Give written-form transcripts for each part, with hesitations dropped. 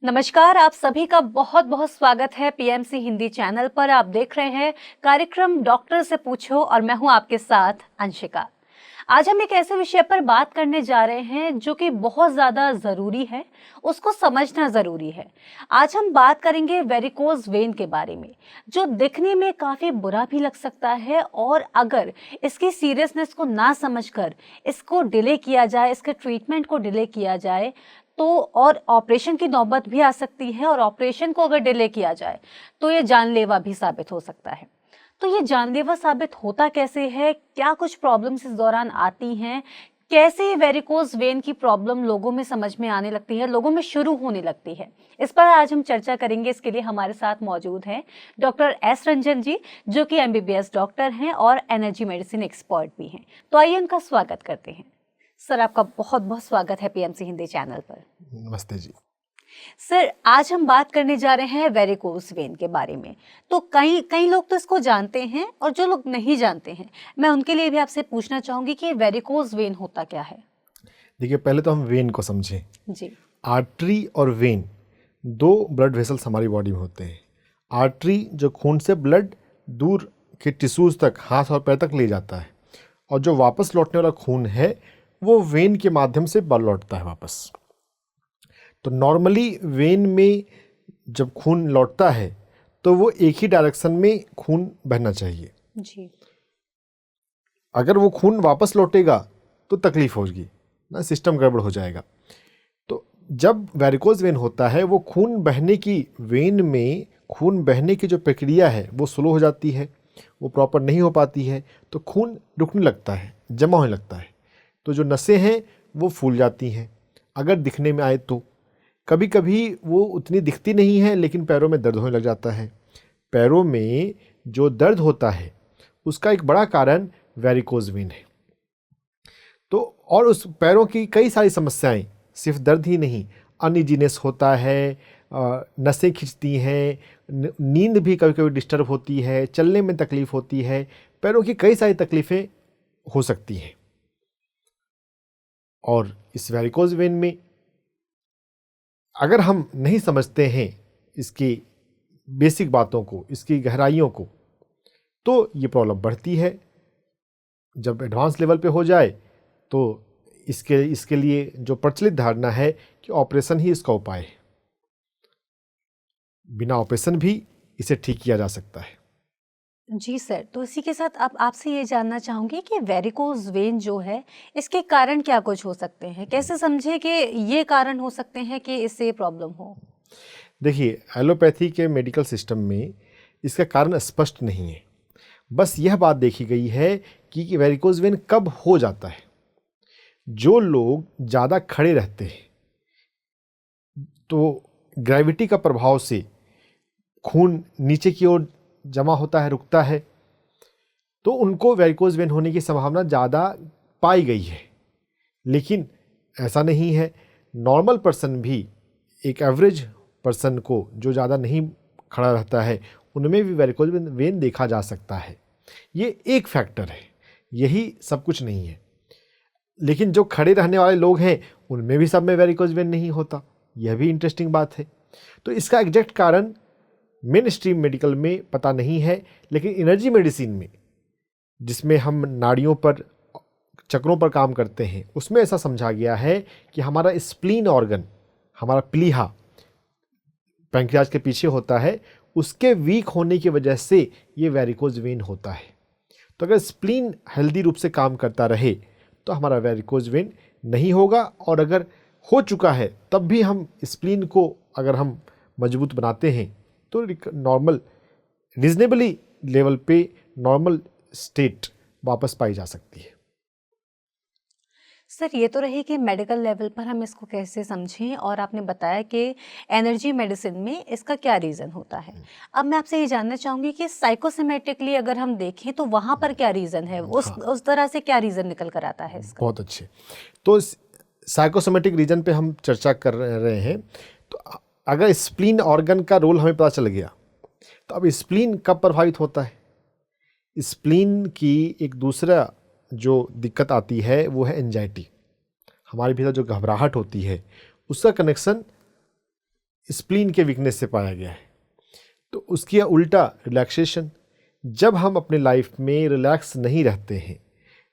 नमस्कार, आप सभी का बहुत बहुत स्वागत है पीएमसी हिंदी चैनल पर। आप देख रहे हैं कार्यक्रम डॉक्टर से पूछो और मैं हूं आपके साथ अंशिका। आज हम एक ऐसे विषय पर बात करने जा रहे हैं जो कि बहुत ज़्यादा ज़रूरी है, उसको समझना ज़रूरी है। आज हम बात करेंगे वेरिकोज वेन के बारे में, जो दिखने में काफ़ी बुरा भी लग सकता है और अगर इसकी सीरियसनेस को ना समझकर इसको डिले किया जाए, इसके ट्रीटमेंट को डिले किया जाए तो और ऑपरेशन की नौबत भी आ सकती है, और ऑपरेशन को अगर डिले किया जाए तो ये जानलेवा भी साबित हो सकता है। तो ये जानलेवा साबित होता कैसे है, क्या कुछ प्रॉब्लम्स इस दौरान आती हैं, कैसे वेरिकोज वेन की प्रॉब्लम लोगों में समझ में आने लगती है, लोगों में शुरू होने लगती है, इस पर आज हम चर्चा करेंगे। इसके लिए हमारे साथ मौजूद हैं डॉक्टर एस रंजन जी, जो कि एमबीबीएस डॉक्टर हैं और एनर्जी मेडिसिन एक्सपर्ट भी हैं। तो आइए उनका स्वागत करते हैं। सर, आपका बहुत बहुत स्वागत है पीएमसी हिंदी चैनल पर। नमस्ते जी। सर, आज हम बात करने जा रहे हैं वेरिकोज वेन के बारे में। तो कई कई लोग तो इसको जानते हैं और जो लोग नहीं जानते हैं, मैं उनके लिए भी आपसे पूछना चाहूंगी कि वेरिकोज वेन होता क्या है। देखिए, पहले तो हम वेन को समझें। जी। आर्टरी और वेन दो ब्लड वेसल्स हमारी बॉडी में होते हैं। आर्टरी जो खून से ब्लड दूर के टिश्यूज तक, हाथ और पैर तक ले जाता है, और जो वापस लौटने वाला खून है वो वेन के माध्यम से लौटता है वापस। तो नॉर्मली वेन में जब खून लौटता है तो वो एक ही डायरेक्शन में खून बहना चाहिए। जी। अगर वो खून वापस लौटेगा तो तकलीफ होगी ना, सिस्टम गड़बड़ हो जाएगा। तो जब वेरिकोज वेन होता है, वो खून बहने की, वेन में खून बहने की जो प्रक्रिया है वो स्लो हो जाती है, वो प्रॉपर नहीं हो पाती है, तो खून रुकने लगता है, जमा होने लगता है। तो जो नसें हैं वो फूल जाती हैं। अगर दिखने में आए तो कभी कभी वो उतनी दिखती नहीं है, लेकिन पैरों में दर्द होने लग जाता है। पैरों में जो दर्द होता है उसका एक बड़ा कारण वेरिकोज वेन है। तो और उस पैरों की कई सारी समस्याएं, सिर्फ दर्द ही नहीं, अनइजीनेस होता है, नसें खिंचती हैं, नींद भी कभी कभी डिस्टर्ब होती है, चलने में तकलीफ होती है, पैरों की कई सारी तकलीफ़ें हो सकती हैं। और इस वेरिकोज वेन में अगर हम नहीं समझते हैं इसकी बेसिक बातों को, इसकी गहराइयों को, तो ये प्रॉब्लम बढ़ती है। जब एडवांस लेवल पे हो जाए तो इसके लिए जो प्रचलित धारणा है कि ऑपरेशन ही इसका उपाय है। बिना ऑपरेशन भी इसे ठीक किया जा सकता है। जी सर, तो इसी के साथ अब आपसे ये जानना चाहूंगी कि वेरिकोज वेन जो है, इसके कारण क्या कुछ हो सकते हैं, कैसे समझे कि ये कारण हो सकते हैं कि इससे प्रॉब्लम हो। देखिए, एलोपैथी के मेडिकल सिस्टम में इसका कारण स्पष्ट नहीं है। बस यह बात देखी गई है कि वेरिकोज वेन कब हो जाता है। जो लोग ज़्यादा खड़े रहते हैं तो ग्रेविटी का प्रभाव से खून नीचे की ओर जमा होता है, रुकता है, तो उनको वेरिकोज वेन होने की संभावना ज़्यादा पाई गई है। लेकिन ऐसा नहीं है। नॉर्मल पर्सन भी, एक एवरेज पर्सन को जो ज़्यादा नहीं खड़ा रहता है, उनमें भी वेरिकोज वेन देखा जा सकता है। ये एक फैक्टर है, यही सब कुछ नहीं है। लेकिन जो खड़े रहने वाले लोग हैं उनमें भी सब में वेरिकोज वेन नहीं होता, यह भी इंटरेस्टिंग बात है। तो इसका एग्जैक्ट कारण मेन स्ट्रीम मेडिकल में पता नहीं है, लेकिन एनर्जी मेडिसिन में, जिसमें हम नाड़ियों पर, चक्रों पर काम करते हैं, उसमें ऐसा समझा गया है कि हमारा स्प्लीन ऑर्गन, हमारा प्लीहा पैंक्रियाज के पीछे होता है, उसके वीक होने की वजह से ये वेरिकोज वेन होता है। तो अगर स्प्लीन हेल्दी रूप से काम करता रहे तो हमारा वेरिकोज वेन नहीं होगा, और अगर हो चुका है तब भी हम स्प्लीन को अगर हम मजबूत बनाते हैं तो नॉर्मल, रीजनेबली लेवल पे नॉर्मल स्टेट वापस पाई जा सकती है। सर, ये तो रही कि मेडिकल लेवल पर हम इसको कैसे समझें, और आपने बताया कि एनर्जी मेडिसिन में इसका क्या रीज़न होता है। अब मैं आपसे ये जानना चाहूँगी कि साइकोसोमेटिकली अगर हम देखें तो वहाँ पर क्या रीज़न है, उस तरह से क्या रीज़न निकल कर आता है इसका। बहुत अच्छे। तो साइकोसोमेटिक रीजन पे हम चर्चा कर रहे हैं। तो अगर स्प्लीन ऑर्गन का रोल हमें पता चल गया, तो अब स्प्लीन कब प्रभावित होता है। स्प्लीन की एक दूसरा जो दिक्कत आती है वो है एंजाइटी। हमारे भीतर जो घबराहट होती है उसका कनेक्शन स्प्लीन के वीकनेस से पाया गया है। तो उसकी उल्टा रिलैक्सेशन, जब हम अपने लाइफ में रिलैक्स नहीं रहते हैं,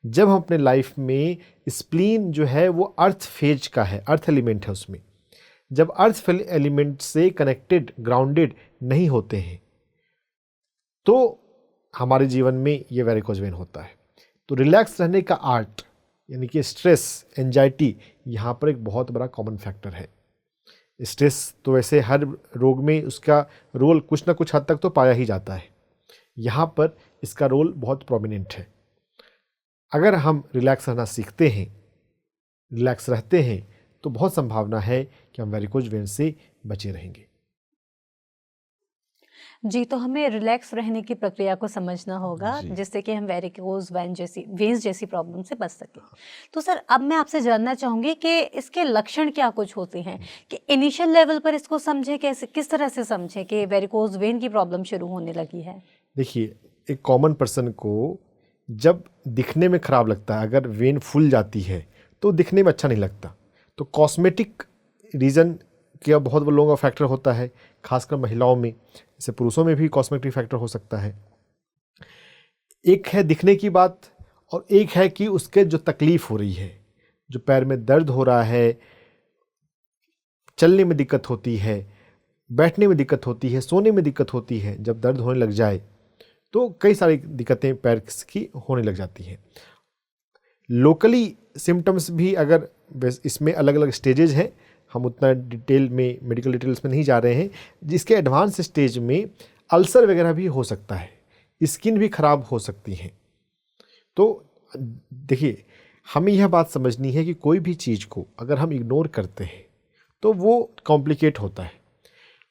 जब हम अपने लाइफ में स्प्लीन जो है वो अर्थ फेज का है, अर्थ एलिमेंट है उसमें, जब अर्थ एलिमेंट से कनेक्टेड ग्राउंडेड नहीं होते हैं तो हमारे जीवन में ये वेरिकोज वेन होता है। तो रिलैक्स रहने का आर्ट यानी कि स्ट्रेस, एंजाइटी यहाँ पर एक बहुत बड़ा कॉमन फैक्टर है। स्ट्रेस तो वैसे हर रोग में उसका रोल कुछ ना कुछ हद तक तो पाया ही जाता है, यहाँ पर इसका रोल बहुत प्रोमिनेंट है। अगर हम रिलैक्स रहना सीखते हैं, रिलैक्स रहते हैं, तो बहुत संभावना है कि हम वेरिकोज वेन से बचे रहेंगे। जी, तो हमें रिलैक्स रहने की प्रक्रिया को समझना होगा जी। जिससे कि हम वेरिकोज वेन्स जैसी प्रॉब्लम से बच सकें। तो सर, अब मैं आपसे जानना चाहूँगी कि इसके लक्षण क्या कुछ होते हैं, कि इनिशियल लेवल पर इसको समझें, कैसे, किस तरह से समझें कि वेरिकोज वेन की प्रॉब्लम शुरू होने लगी है। देखिए, एक कॉमन पर्सन को जब दिखने में ख़राब लगता है, अगर वेन फूल जाती है तो दिखने में अच्छा नहीं लगता। तो कॉस्मेटिक रीज़न का बहुत लोगों का फैक्टर होता है, खासकर महिलाओं में, जैसे पुरुषों में भी कॉस्मेटिक फैक्टर हो सकता है। एक है दिखने की बात, और एक है कि उसके जो तकलीफ़ हो रही है, जो पैर में दर्द हो रहा है, चलने में दिक्कत होती है, बैठने में दिक्कत होती है, सोने में दिक्कत होती है। जब दर्द होने लग जाए तो कई सारी दिक्कतें पैर की होने लग जाती हैं। लोकली सिम्टम्स भी, अगर इसमें अलग अलग स्टेजेज हैं, हम उतना डिटेल में, मेडिकल डिटेल्स में नहीं जा रहे हैं। जिसके एडवांस स्टेज में अल्सर वगैरह भी हो सकता है, स्किन भी खराब हो सकती है। तो देखिए, हमें यह बात समझनी है कि कोई भी चीज़ को अगर हम इग्नोर करते हैं तो वो कॉम्प्लिकेट होता है।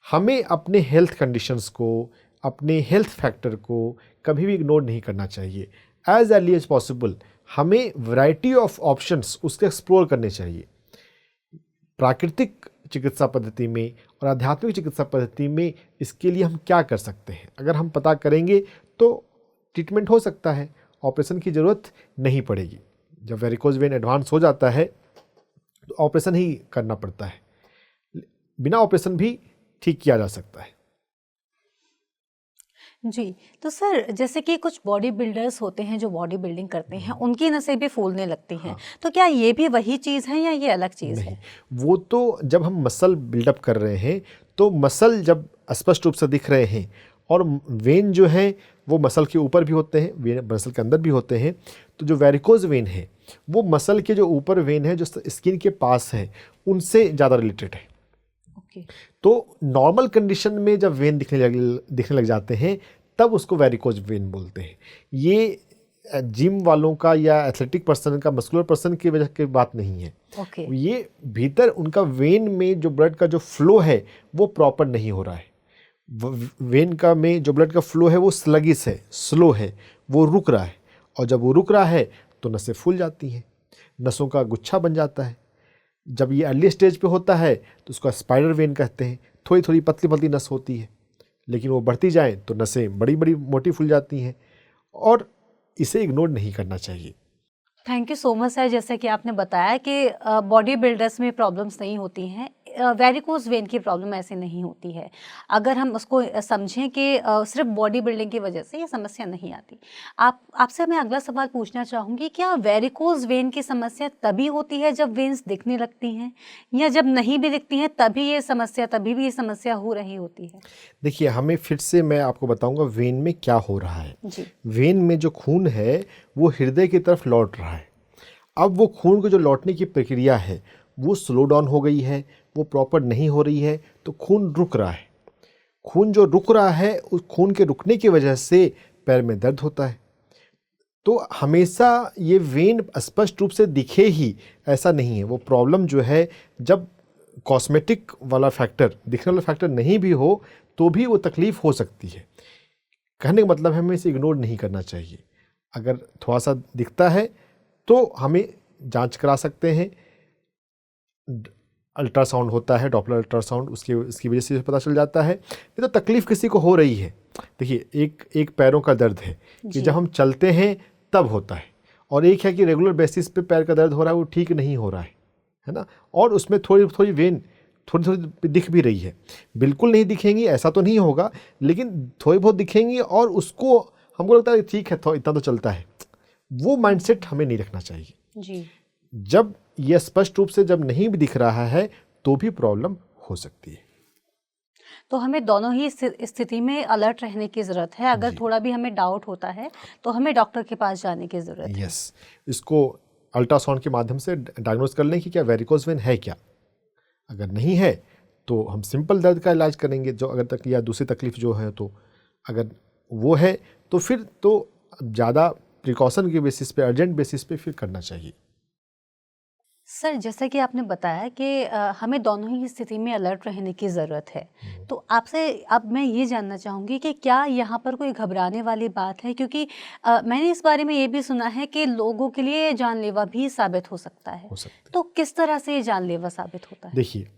हमें अपने हेल्थ कंडीशंस को, अपने हेल्थ फैक्टर को कभी भी इग्नोर नहीं करना चाहिए। एज अर्ली एज पॉसिबल हमें वैरायटी ऑफ ऑप्शंस उसके एक्सप्लोर करने चाहिए। प्राकृतिक चिकित्सा पद्धति में और आध्यात्मिक चिकित्सा पद्धति में इसके लिए हम क्या कर सकते हैं, अगर हम पता करेंगे तो ट्रीटमेंट हो सकता है, ऑपरेशन की ज़रूरत नहीं पड़ेगी। जब वेरिकोज वेन एडवांस हो जाता है तो ऑपरेशन ही करना पड़ता है, बिना ऑपरेशन भी ठीक किया जा सकता है। जी, तो सर, जैसे कि कुछ बॉडी बिल्डर्स होते हैं जो बॉडी बिल्डिंग करते हैं, उनकी नसें भी फूलने लगती हैं। तो क्या ये भी वही चीज़ है या ये अलग चीज़ नहीं, है? वो तो जब हम मसल बिल्डअप कर रहे हैं तो मसल जब स्पष्ट रूप से दिख रहे हैं, और वेन जो है वो मसल के ऊपर भी होते हैं, वेन मसल के अंदर भी होते हैं। तो जो वेरिकोज वेन है वो मसल के जो ऊपर वेन है, जो स्किन के पास है, उनसे ज़्यादा रिलेटेड है। ओके। तो नॉर्मल कंडीशन में जब वेन दिखने लग जाते हैं तब उसको वेरिकोज वेन बोलते हैं। ये जिम वालों का या एथलेटिक पर्सन का, मस्कुलर पर्सन की वजह की बात नहीं है। ओके। ये भीतर उनका वेन में जो ब्लड का जो फ्लो है वो प्रॉपर नहीं हो रहा है। वेन का में जो ब्लड का फ्लो है वो स्लगिश है, स्लो है, वो रुक रहा है। और जब वो रुक रहा है तो नसें फूल जाती हैं, नसों का गुच्छा बन जाता है। जब ये अर्ली स्टेज पे होता है तो उसका स्पाइडर वेन कहते हैं। थोड़ी थोड़ी पतली पतली नस होती है, लेकिन वो बढ़ती जाए तो नसें बड़ी बड़ी मोटी फूल जाती हैं, और इसे इग्नोर नहीं करना चाहिए। Thank you so much sir. जैसे कि आपने बताया कि बॉडी बिल्डर्स में प्रॉब्लम्स नहीं होती हैं, वेरिकोज वेन की प्रॉब्लम ऐसे नहीं होती है। अगर हम उसको समझें कि सिर्फ बॉडी बिल्डिंग की वजह से ये समस्या नहीं आती। आपसे मैं अगला सवाल पूछना चाहूँगी, क्या वेरिकोज वेन की समस्या तभी होती है जब वेन्स दिखने लगती हैं, या जब नहीं भी दिखती हैं तभी भी ये समस्या हो रही होती है? देखिए, हमें फिर से मैं आपको बताऊंगा वेन में क्या हो रहा है। जी। वेन में जो खून है वो हृदय की तरफ लौट रहा है। अब वो खून को जो लौटने की प्रक्रिया है वो स्लो डाउन हो गई है, वो प्रॉपर नहीं हो रही है, तो खून रुक रहा है। खून जो रुक रहा है, उस खून के रुकने की वजह से पैर में दर्द होता है। तो हमेशा ये वेन स्पष्ट रूप से दिखे ही ऐसा नहीं है। वो प्रॉब्लम जो है, जब कॉस्मेटिक वाला फैक्टर, दिखने वाला फैक्टर नहीं भी हो तो भी वो तकलीफ़ हो सकती है। कहने का मतलब है हमें इसे इग्नोर नहीं करना चाहिए। अगर थोड़ा सा दिखता है तो हमें जांच करा सकते हैं। अल्ट्रासाउंड होता है, डॉपलर अल्ट्रासाउंड, उसकी वजह से पता चल जाता है। नहीं तो तकलीफ़ किसी को हो रही है, देखिए, एक पैरों का दर्द है कि जब हम चलते हैं तब होता है, और एक है कि रेगुलर बेसिस पे पैर का दर्द हो रहा है, वो ठीक नहीं हो रहा है ना। और उसमें थोड़ी थोड़ी वेन थोड़ी थोड़ी दिख भी रही है। बिल्कुल नहीं दिखेंगी ऐसा तो नहीं होगा, लेकिन थोड़ी बहुत दिखेंगी और उसको हमको लगता है ठीक है, इतना तो चलता है। वो माइंडसेट हमें नहीं रखना चाहिए जी। जब ये स्पष्ट रूप से जब नहीं भी दिख रहा है तो भी प्रॉब्लम हो सकती है। तो हमें दोनों ही स्थिति में अलर्ट रहने की ज़रूरत है। अगर जी। थोड़ा भी हमें डाउट होता है तो हमें डॉक्टर के पास जाने की ज़रूरत है। यस, इसको अल्ट्रासाउंड के माध्यम से डायग्नोज कर लें कि क्या वेरिकोज वेन है क्या। अगर नहीं है तो हम सिंपल दर्द का इलाज करेंगे, जो अगर तक या दूसरी तकलीफ जो है, तो अगर वो है तो फिर तो ज़्यादा प्रिकॉशन के बेसिस पे, अर्जेंट बेसिस पे फिर करना चाहिए। सर, जैसा कि आपने बताया कि हमें दोनों ही स्थिति में अलर्ट रहने की ज़रूरत है। तो आपसे अब मैं ये जानना चाहूँगी कि क्या यहाँ पर कोई घबराने वाली बात है? क्योंकि मैंने इस बारे में ये भी सुना है कि लोगों के लिए जानलेवा भी साबित हो सकता है। हो सकता है। तो किस तरह से ये जानलेवा साबित होता है? देखिए,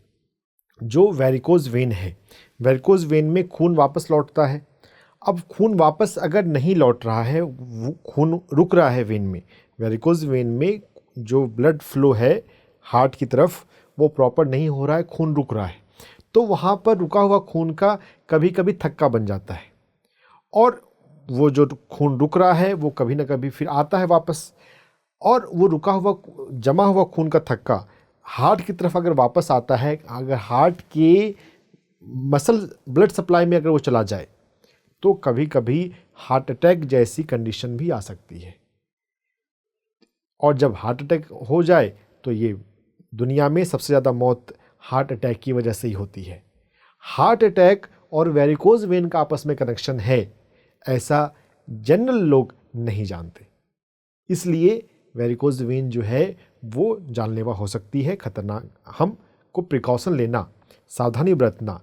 जो वेरिकोज वेन है, वेरिकोज वेन में खून वापस लौटता है। अब खून वापस अगर नहीं लौट रहा है, खून रुक रहा है वेन में, वेरिकोज वेन में जो ब्लड फ्लो है हार्ट की तरफ वो प्रॉपर नहीं हो रहा है, खून रुक रहा है, तो वहाँ पर रुका हुआ खून का कभी कभी थक्का बन जाता है, और वो जो खून रुक रहा है वो कभी ना कभी फिर आता है वापस, और वो रुका हुआ जमा हुआ खून का थक्का हार्ट की तरफ अगर वापस आता है, अगर हार्ट के मसल ब्लड सप्लाई में अगर वो चला जाए, तो कभी कभी हार्ट अटैक जैसी कंडीशन भी आ सकती है। और जब हार्ट अटैक हो जाए तो ये दुनिया में सबसे ज़्यादा मौत हार्ट अटैक की वजह से ही होती है। हार्ट अटैक और वेरिकोज वेन का आपस में कनेक्शन है, ऐसा जनरल लोग नहीं जानते, इसलिए वेरिकोज वेन जो है वो जानलेवा हो सकती है, खतरनाक। हमको प्रिकॉशन लेना, सावधानी बरतना,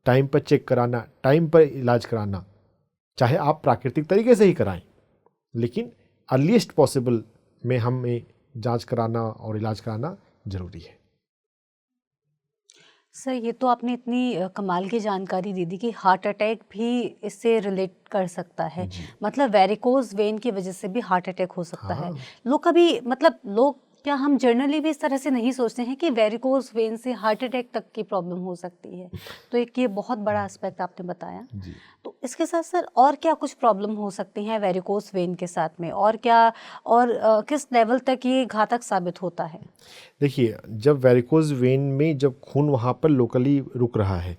टाइम पर चेक कराना, टाइम पर इलाज कराना, चाहे आप प्राकृतिक तरीके से ही कराएं, लेकिन अर्लीस्ट पॉसिबल में हमें जांच कराना और इलाज कराना जरूरी है। सर, ये तो आपने इतनी कमाल की जानकारी दे दी कि हार्ट अटैक भी इससे रिलेट कर सकता है। मतलब वेरिकोज वेन की वजह से भी हार्ट अटैक हो सकता है। लोग कभी लोग क्या हम जनरली भी इस तरह से नहीं सोचते हैं कि वेरिकोज वेन से हार्ट अटैक तक की प्रॉब्लम हो सकती है। तो एक ये बहुत बड़ा एस्पेक्ट आपने बताया। तो इसके साथ सर और क्या कुछ प्रॉब्लम हो सकती हैं वेरिकोज वेन के साथ में, और क्या और किस लेवल तक ये घातक साबित होता है? देखिए, जब वेरिकोज वेन में जब खून वहाँ पर लोकली रुक रहा है,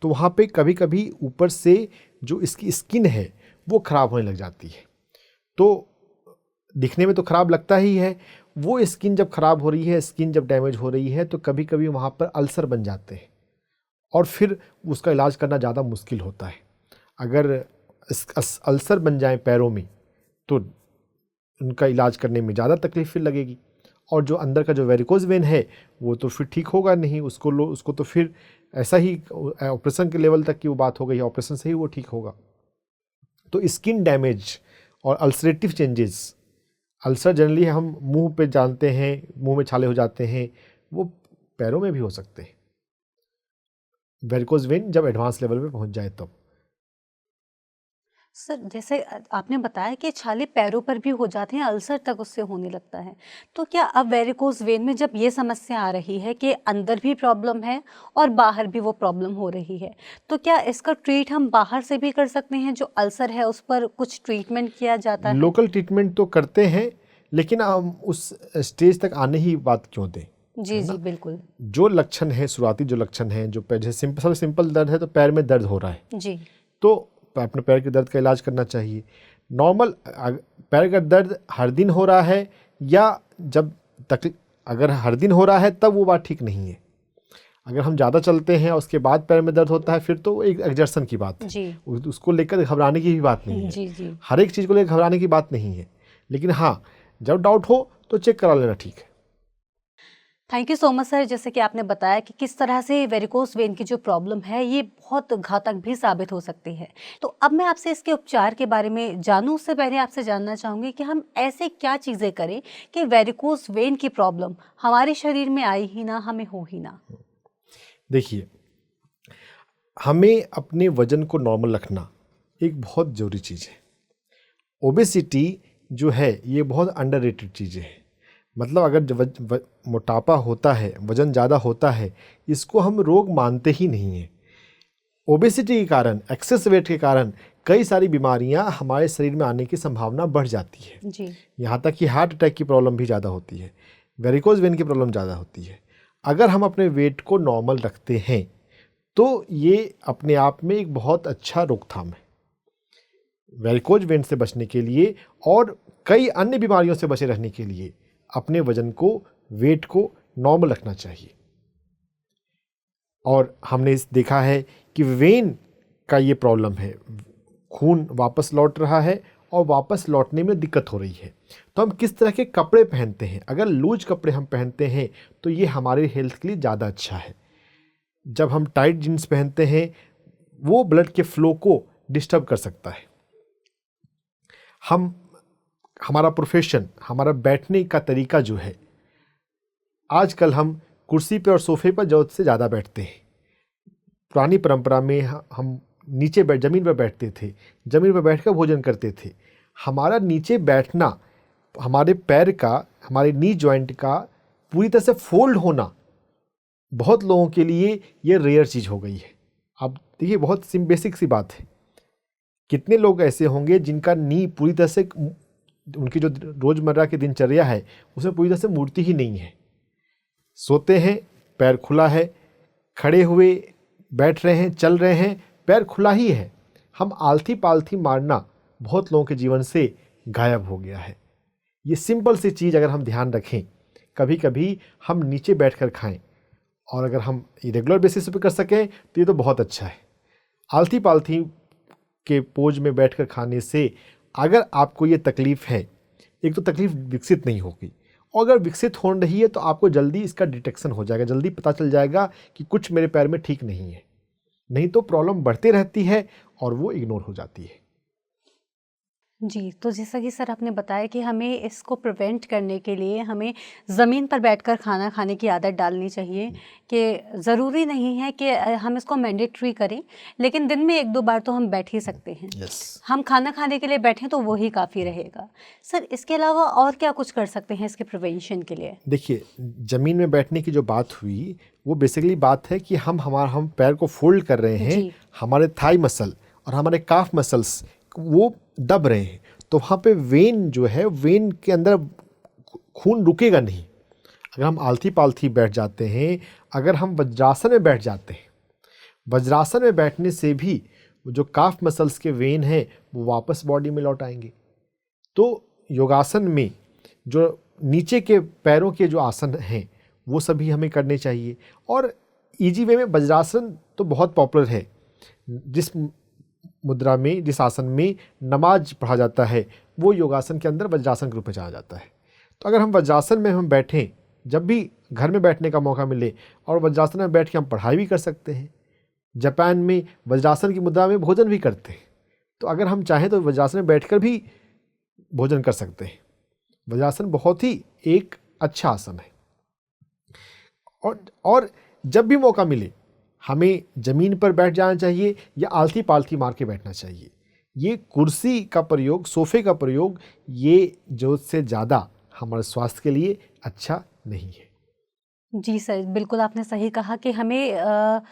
तो वहाँ पे कभी कभी ऊपर से जो इसकी स्किन है वो ख़राब होने लग जाती है। तो दिखने में तो ख़राब लगता ही है, वो स्किन जब ख़राब हो रही है, स्किन जब डैमेज हो रही है, तो कभी कभी वहाँ पर अल्सर बन जाते हैं, और फिर उसका इलाज करना ज़्यादा मुश्किल होता है। अगर अल्सर बन जाए पैरों में तो उनका इलाज करने में ज़्यादा तकलीफ फिर लगेगी, और जो अंदर का जो वेरिकोज वेन है वो तो फिर ठीक होगा नहीं, उसको तो फिर ऐसा ही ऑपरेशन के लेवल तक की वो बात हो गई, ऑपरेशन से ही वो ठीक होगा। तो स्किन डैमेज और अल्सरेटिव चेंजेस, अल्सर जनरली हम मुंह पे जानते हैं, मुंह में छाले हो जाते हैं, वो पैरों में भी हो सकते हैं, वेरिकोज वेन जब एडवांस लेवल पे पहुंच जाए तब। सर, जैसे आपने बताया कि छाले पैरों पर भी हो जाते हैं, अल्सर तक उससे होने लगता है। तो क्या अब वेरिकोज वेन में जब ये समस्या आ रही है कि अंदर भी प्रॉब्लम है और बाहर भी वो प्रॉब्लम हो रही है, तो क्या इसका ट्रीट हम बाहर से भी कर सकते हैं? जो अल्सर है उस पर कुछ ट्रीटमेंट किया जाता है? लोकल ट्रीटमेंट तो करते हैं, लेकिन हम उस स्टेज तक आने ही बात क्यों दें। जी जी बिल्कुल। जो लक्षण है, शुरुआती जो लक्षण है, जो जैसे सिंपल दर्द है, तो पैर में दर्द हो रहा है जी, तो अपने पैर के दर्द का इलाज करना चाहिए। नॉर्मल पैर का दर्द हर दिन हो रहा है या जब तक, अगर हर दिन हो रहा है तब वो बात ठीक नहीं है। अगर हम ज़्यादा चलते हैं और उसके बाद पैर में दर्द होता है, फिर तो एक एग्जर्शन की बात है जी। उसको लेकर घबराने की भी बात नहीं है। जी जी। हर एक चीज़ को लेकर घबराने की बात नहीं है, लेकिन हाँ, जब डाउट हो तो चेक करा लेना ठीक है। Thank you so much sir. जैसे कि आपने बताया कि किस तरह से वेरिकोज वेन की जो प्रॉब्लम है ये बहुत घातक भी साबित हो सकती है। तो अब मैं आपसे इसके उपचार के बारे में जानूं, उससे पहले आपसे जानना चाहूँगी कि हम ऐसे क्या चीज़ें करें कि वेरिकोज वेन की प्रॉब्लम हमारे शरीर में आई ही ना, हमें हो ही ना। देखिए, हमें अपने वजन को नॉर्मल रखना एक बहुत ज़रूरी चीज़ है। ओबेसिटी जो है ये बहुत अंडररेटेड चीज़ें है। मतलब अगर मोटापा होता है, वजन ज़्यादा होता है, इसको हम रोग मानते ही नहीं हैं। ओबेसिटी के कारण, एक्सेस वेट के कारण कई सारी बीमारियां हमारे शरीर में आने की संभावना बढ़ जाती है जी। यहाँ तक कि हार्ट अटैक की प्रॉब्लम भी ज़्यादा होती है, वेरिकोज वेन की प्रॉब्लम ज़्यादा होती है। अगर हम अपने वेट को नॉर्मल रखते हैं तो ये अपने आप में एक बहुत अच्छा रोकथाम है वेरिकोज वेन से बचने के लिए और कई अन्य बीमारियों से बचे रहने के लिए अपने वजन को, वेट को नॉर्मल रखना चाहिए। और हमने देखा है कि वेन का ये प्रॉब्लम है, खून वापस लौट रहा है और वापस लौटने में दिक्कत हो रही है। तो हम किस तरह के कपड़े पहनते हैं, अगर लूज कपड़े हम पहनते हैं तो ये हमारे हेल्थ के लिए ज़्यादा अच्छा है। जब हम टाइट जीन्स पहनते हैं वो ब्लड के फ्लो को डिस्टर्ब कर सकता है। हमारा प्रोफेशन, हमारा बैठने का तरीका जो है, आजकल हम कुर्सी पे और सोफे पर ज़रूरत से ज़्यादा बैठते हैं। पुरानी परंपरा में हम नीचे ज़मीन पर बैठते थे, ज़मीन पर बैठकर भोजन करते थे। हमारा नीचे बैठना, हमारे पैर का, हमारे नी जॉइंट का पूरी तरह से फोल्ड होना बहुत लोगों के लिए ये रेयर चीज़ हो गई है। अब देखिए, बहुत बेसिक सी बात है, कितने लोग ऐसे होंगे जिनका नी पूरी तरह से, उनकी जो रोज़मर्रा की दिनचर्या है उसमें पूरी तरह से मूर्ति ही नहीं है। सोते हैं, पैर खुला है, खड़े हुए बैठ रहे हैं, चल रहे हैं, पैर खुला ही है। हम आलथी पालथी मारना बहुत लोगों के जीवन से गायब हो गया है। ये सिंपल सी चीज़ अगर हम ध्यान रखें, कभी कभी हम नीचे बैठकर खाएं और अगर हम रेगुलर बेसिस पे कर सकें तो ये तो बहुत अच्छा है। आलथी पालथी के पोज में बैठकर खाने से अगर आपको ये तकलीफ़ है, एक तो तकलीफ़ विकसित नहीं होगी, और अगर विकसित हो रही है तो आपको जल्दी इसका डिटेक्शन हो जाएगा, जल्दी पता चल जाएगा कि कुछ मेरे पैर में ठीक नहीं है। नहीं तो प्रॉब्लम बढ़ती रहती है और वो इग्नोर हो जाती है। जी, तो जैसा कि सर आपने बताया कि हमें इसको प्रिवेंट करने के लिए हमें ज़मीन पर बैठकर खाना खाने की आदत डालनी चाहिए, कि ज़रूरी नहीं है कि हम इसको मैंडेटरी करें, लेकिन दिन में 1-2 बार तो हम बैठ ही सकते हैं। हम खाना खाने के लिए बैठें तो वो ही काफ़ी रहेगा। सर, इसके अलावा और क्या कुछ कर सकते हैं इसके प्रिवेंशन के लिए? देखिए, ज़मीन में बैठने की जो बात हुई वो बेसिकली बात है कि हम पैर को फोल्ड कर रहे हैं, हमारे थाई मसल और हमारे काफ मसल्स वो दब रहे हैं, तो वहाँ पे वेन जो है, वेन के अंदर खून रुकेगा नहीं। अगर हम आलथी पालथी बैठ जाते हैं, अगर हम वज्रासन में बैठ जाते हैं, वज्रासन में बैठने से भी जो काफ मसल्स के वेन हैं वो वापस बॉडी में लौट आएंगे। तो योगासन में जो नीचे के पैरों के जो आसन हैं वो सभी हमें करने चाहिए। और इजी वे में वज्रासन तो बहुत पॉपुलर है, जिस मुद्रा में, जिस आसन में नमाज पढ़ा जाता है वो योगासन के अंदर वज्रासन के रूप में जाना जाता है। तो अगर हम वज्रासन में हम बैठें, जब भी घर में बैठने का मौका मिले, और वज्रासन में बैठ के हम पढ़ाई भी कर सकते हैं। जापान में वज्रासन की मुद्रा में भोजन भी करते हैं, तो अगर हम चाहें तो वज्रासन में बैठकर भी भोजन कर सकते हैं। वज्रासन बहुत ही एक अच्छा आसन है। और जब भी मौका मिले हमें ज़मीन पर बैठ जाना चाहिए या आलथी पालथी मार के बैठना चाहिए। ये कुर्सी का प्रयोग, सोफ़े का प्रयोग, ये ज़रूरत से ज़्यादा हमारे स्वास्थ्य के लिए अच्छा नहीं है। जी सर, बिल्कुल आपने सही कहा कि हमें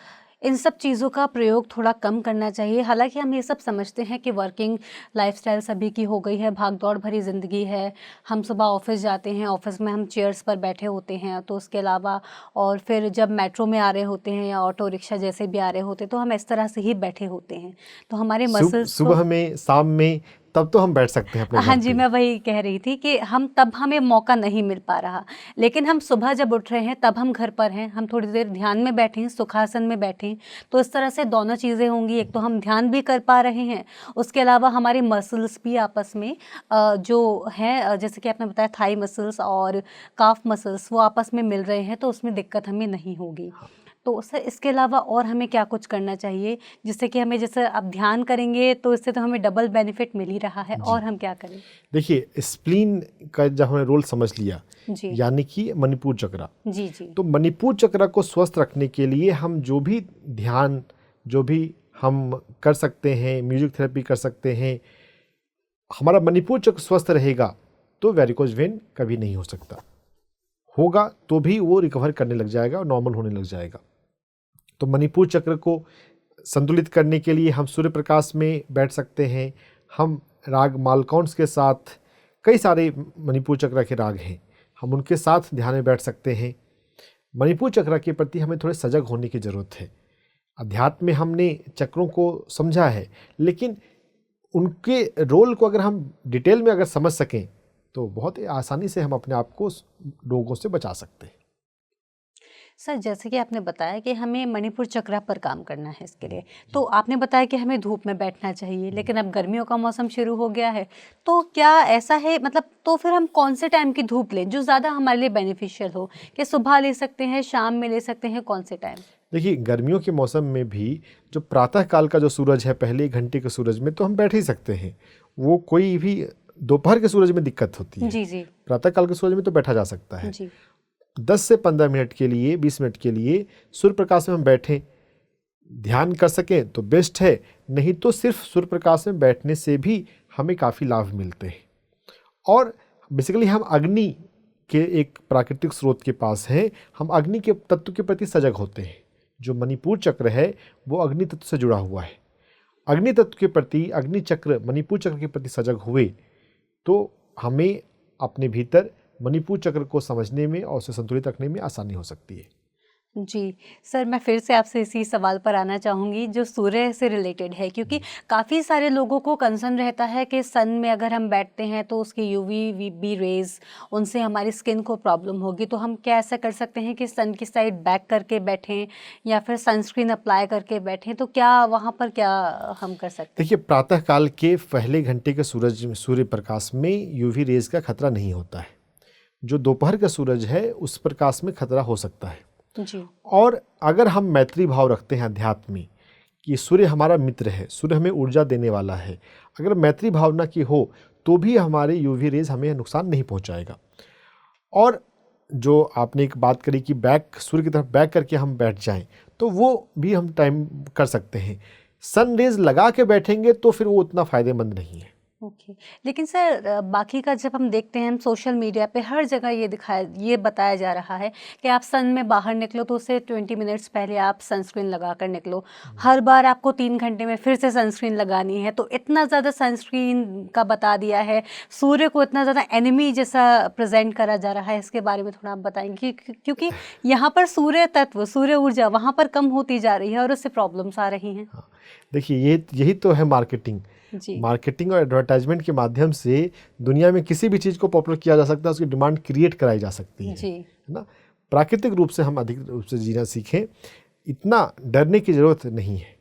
इन सब चीज़ों का प्रयोग थोड़ा कम करना चाहिए। हालांकि हम ये सब समझते हैं कि वर्किंग लाइफस्टाइल सभी की हो गई है, भाग दौड़ भरी ज़िंदगी है। हम सुबह ऑफिस जाते हैं, ऑफिस में हम चेयर्स पर बैठे होते हैं, तो उसके अलावा और फिर जब मेट्रो में आ रहे होते हैं या ऑटो रिक्शा जैसे भी आ रहे होते हैं तो हम इस तरह से ही बैठे होते हैं, तो हमारे मसल्स सुबह में, शाम में, तब तो हम बैठ सकते हैं अपने हाँ जी, मैं वही कह रही थी कि हमें मौका नहीं मिल पा रहा, लेकिन हम सुबह जब उठ रहे हैं तब हम घर पर हैं, हम थोड़ी देर ध्यान में बैठें, सुखासन में बैठें, तो इस तरह से दोनों चीज़ें होंगी। एक तो हम ध्यान भी कर पा रहे हैं, उसके अलावा हमारे मसल्स भी आपस में जो हैं, जैसे कि आपने बताया थाई मसल्स और काफ मसल्स, वो आपस में मिल रहे हैं, तो उसमें दिक्कत हमें नहीं होगी। तो सर, इसके अलावा और हमें क्या कुछ करना चाहिए जिससे कि हमें, जैसे अब ध्यान करेंगे तो इससे तो हमें डबल बेनिफिट मिल ही रहा है, और हम क्या करें? देखिए, स्प्लीन का जब हमने रोल समझ लिया, यानी कि मणिपुर चक्र, जी, तो मणिपुर चक्र को स्वस्थ रखने के लिए हम जो भी ध्यान, जो भी हम कर सकते हैं, म्यूजिक थेरेपी कर सकते हैं, हमारा मणिपुर चक्र स्वस्थ रहेगा तो वेरिकोज वेन कभी नहीं हो सकता। होगा तो भी वो रिकवर करने लग जाएगा और नॉर्मल होने लग जाएगा। तो मणिपुर चक्र को संतुलित करने के लिए हम सूर्य प्रकाश में बैठ सकते हैं। हम राग मालकौंस के साथ, कई सारे मणिपुर चक्र के राग हैं, हम उनके साथ ध्यान में बैठ सकते हैं। मणिपुर चक्र के प्रति हमें थोड़े सजग होने की ज़रूरत है। अध्यात्म में हमने चक्रों को समझा है, लेकिन उनके रोल को अगर हम डिटेल में अगर समझ सकें तो बहुत ही आसानी से हम अपने आप को रोगों से बचा सकते हैं। सर, जैसे कि आपने बताया कि हमें मणिपुर चक्र पर काम करना है, इसके लिए तो आपने बताया कि हमें धूप में बैठना चाहिए, लेकिन अब गर्मियों का मौसम शुरू हो गया है, तो क्या ऐसा है, मतलब तो फिर हम कौन से टाइम की धूप लें जो ज़्यादा हमारे लिए बेनिफिशियल हो? कि सुबह ले सकते हैं, शाम में ले सकते हैं, कौन से टाइम? देखिए, गर्मियों के मौसम में भी जो प्रातः काल का जो सूरज है, पहले 1 घंटे के सूरज में तो हम बैठ ही सकते हैं। वो कोई भी दोपहर के सूरज में दिक्कत होती है। जी जी प्रातः काल के सूरज में तो बैठा जा सकता है। जी 10 से 15 मिनट के लिए, 20 मिनट के लिए सूर्य प्रकाश में हम बैठें, ध्यान कर सकें तो बेस्ट है। नहीं तो सिर्फ सूर्य प्रकाश में बैठने से भी हमें काफ़ी लाभ मिलते हैं। और बेसिकली हम अग्नि के एक प्राकृतिक स्रोत के पास हैं, हम अग्नि के तत्व के प्रति सजग होते हैं। जो मणिपुर चक्र है वो अग्नि तत्व से जुड़ा हुआ है। अग्नि तत्व के प्रति, अग्नि चक्र, मणिपुर चक्र के प्रति सजग हुए तो हमें अपने भीतर मणिपुर चक्र को समझने में और उसे संतुलित रखने में आसानी हो सकती है। जी सर, मैं फिर से आपसे इसी सवाल पर आना चाहूँगी जो सूर्य से रिलेटेड है, क्योंकि काफ़ी सारे लोगों को कंसर्न रहता है कि सन में अगर हम बैठते हैं तो उसकी यूवी बी रेज, उनसे हमारी स्किन को प्रॉब्लम होगी। तो हम क्या ऐसा कर सकते हैं कि सन की साइड बैक करके बैठें या फिर सनस्क्रीन अप्लाई करके बैठें? तो क्या वहाँ पर क्या हम कर सकते हैं? देखिए, प्रातः काल के पहले घंटे के सूर्य प्रकाश में यूवी रेज का खतरा नहीं होता है। जो दोपहर का सूरज है उस प्रकाश में खतरा हो सकता है। जी और अगर हम मैत्री भाव रखते हैं अध्यात्म में कि सूर्य हमारा मित्र है, सूर्य हमें ऊर्जा देने वाला है, अगर मैत्री भावना की हो तो भी हमारे यूवी रेज हमें नुकसान नहीं पहुंचाएगा। और जो आपने एक बात करी कि बैक, सूर्य की तरफ बैक करके हम बैठ जाएं, तो वो भी हम टाइम कर सकते हैं। सन रेज लगा के बैठेंगे तो फिर वो उतना फ़ायदेमंद नहीं है। ओके। लेकिन सर, बाकी का जब हम देखते हैं, हम सोशल मीडिया पे हर जगह ये बताया जा रहा है कि आप सन में बाहर निकलो तो उससे 20 मिनट्स पहले आप सनस्क्रीन लगा कर निकलो। हर बार आपको 3 घंटे में फिर से सनस्क्रीन लगानी है। तो इतना ज़्यादा सनस्क्रीन का बता दिया है, सूर्य को इतना ज़्यादा एनिमी जैसा प्रेजेंट करा जा रहा है, इसके बारे में थोड़ा आप बताएंगे? क्योंकि यहाँ पर सूर्य तत्व, सूर्य ऊर्जा वहाँ पर कम होती जा रही है और उससे प्रॉब्लम्स आ रही हैं। हाँ, देखिए, यही तो है मार्केटिंग। मार्केटिंग और एडवर्टाइजमेंट के माध्यम से दुनिया में किसी भी चीज़ को पॉपुलर किया जा सकता है, उसकी डिमांड क्रिएट कराई जा सकती है ना। प्राकृतिक रूप से हम अधिक रूप से जीना सीखें, इतना डरने की ज़रूरत नहीं है।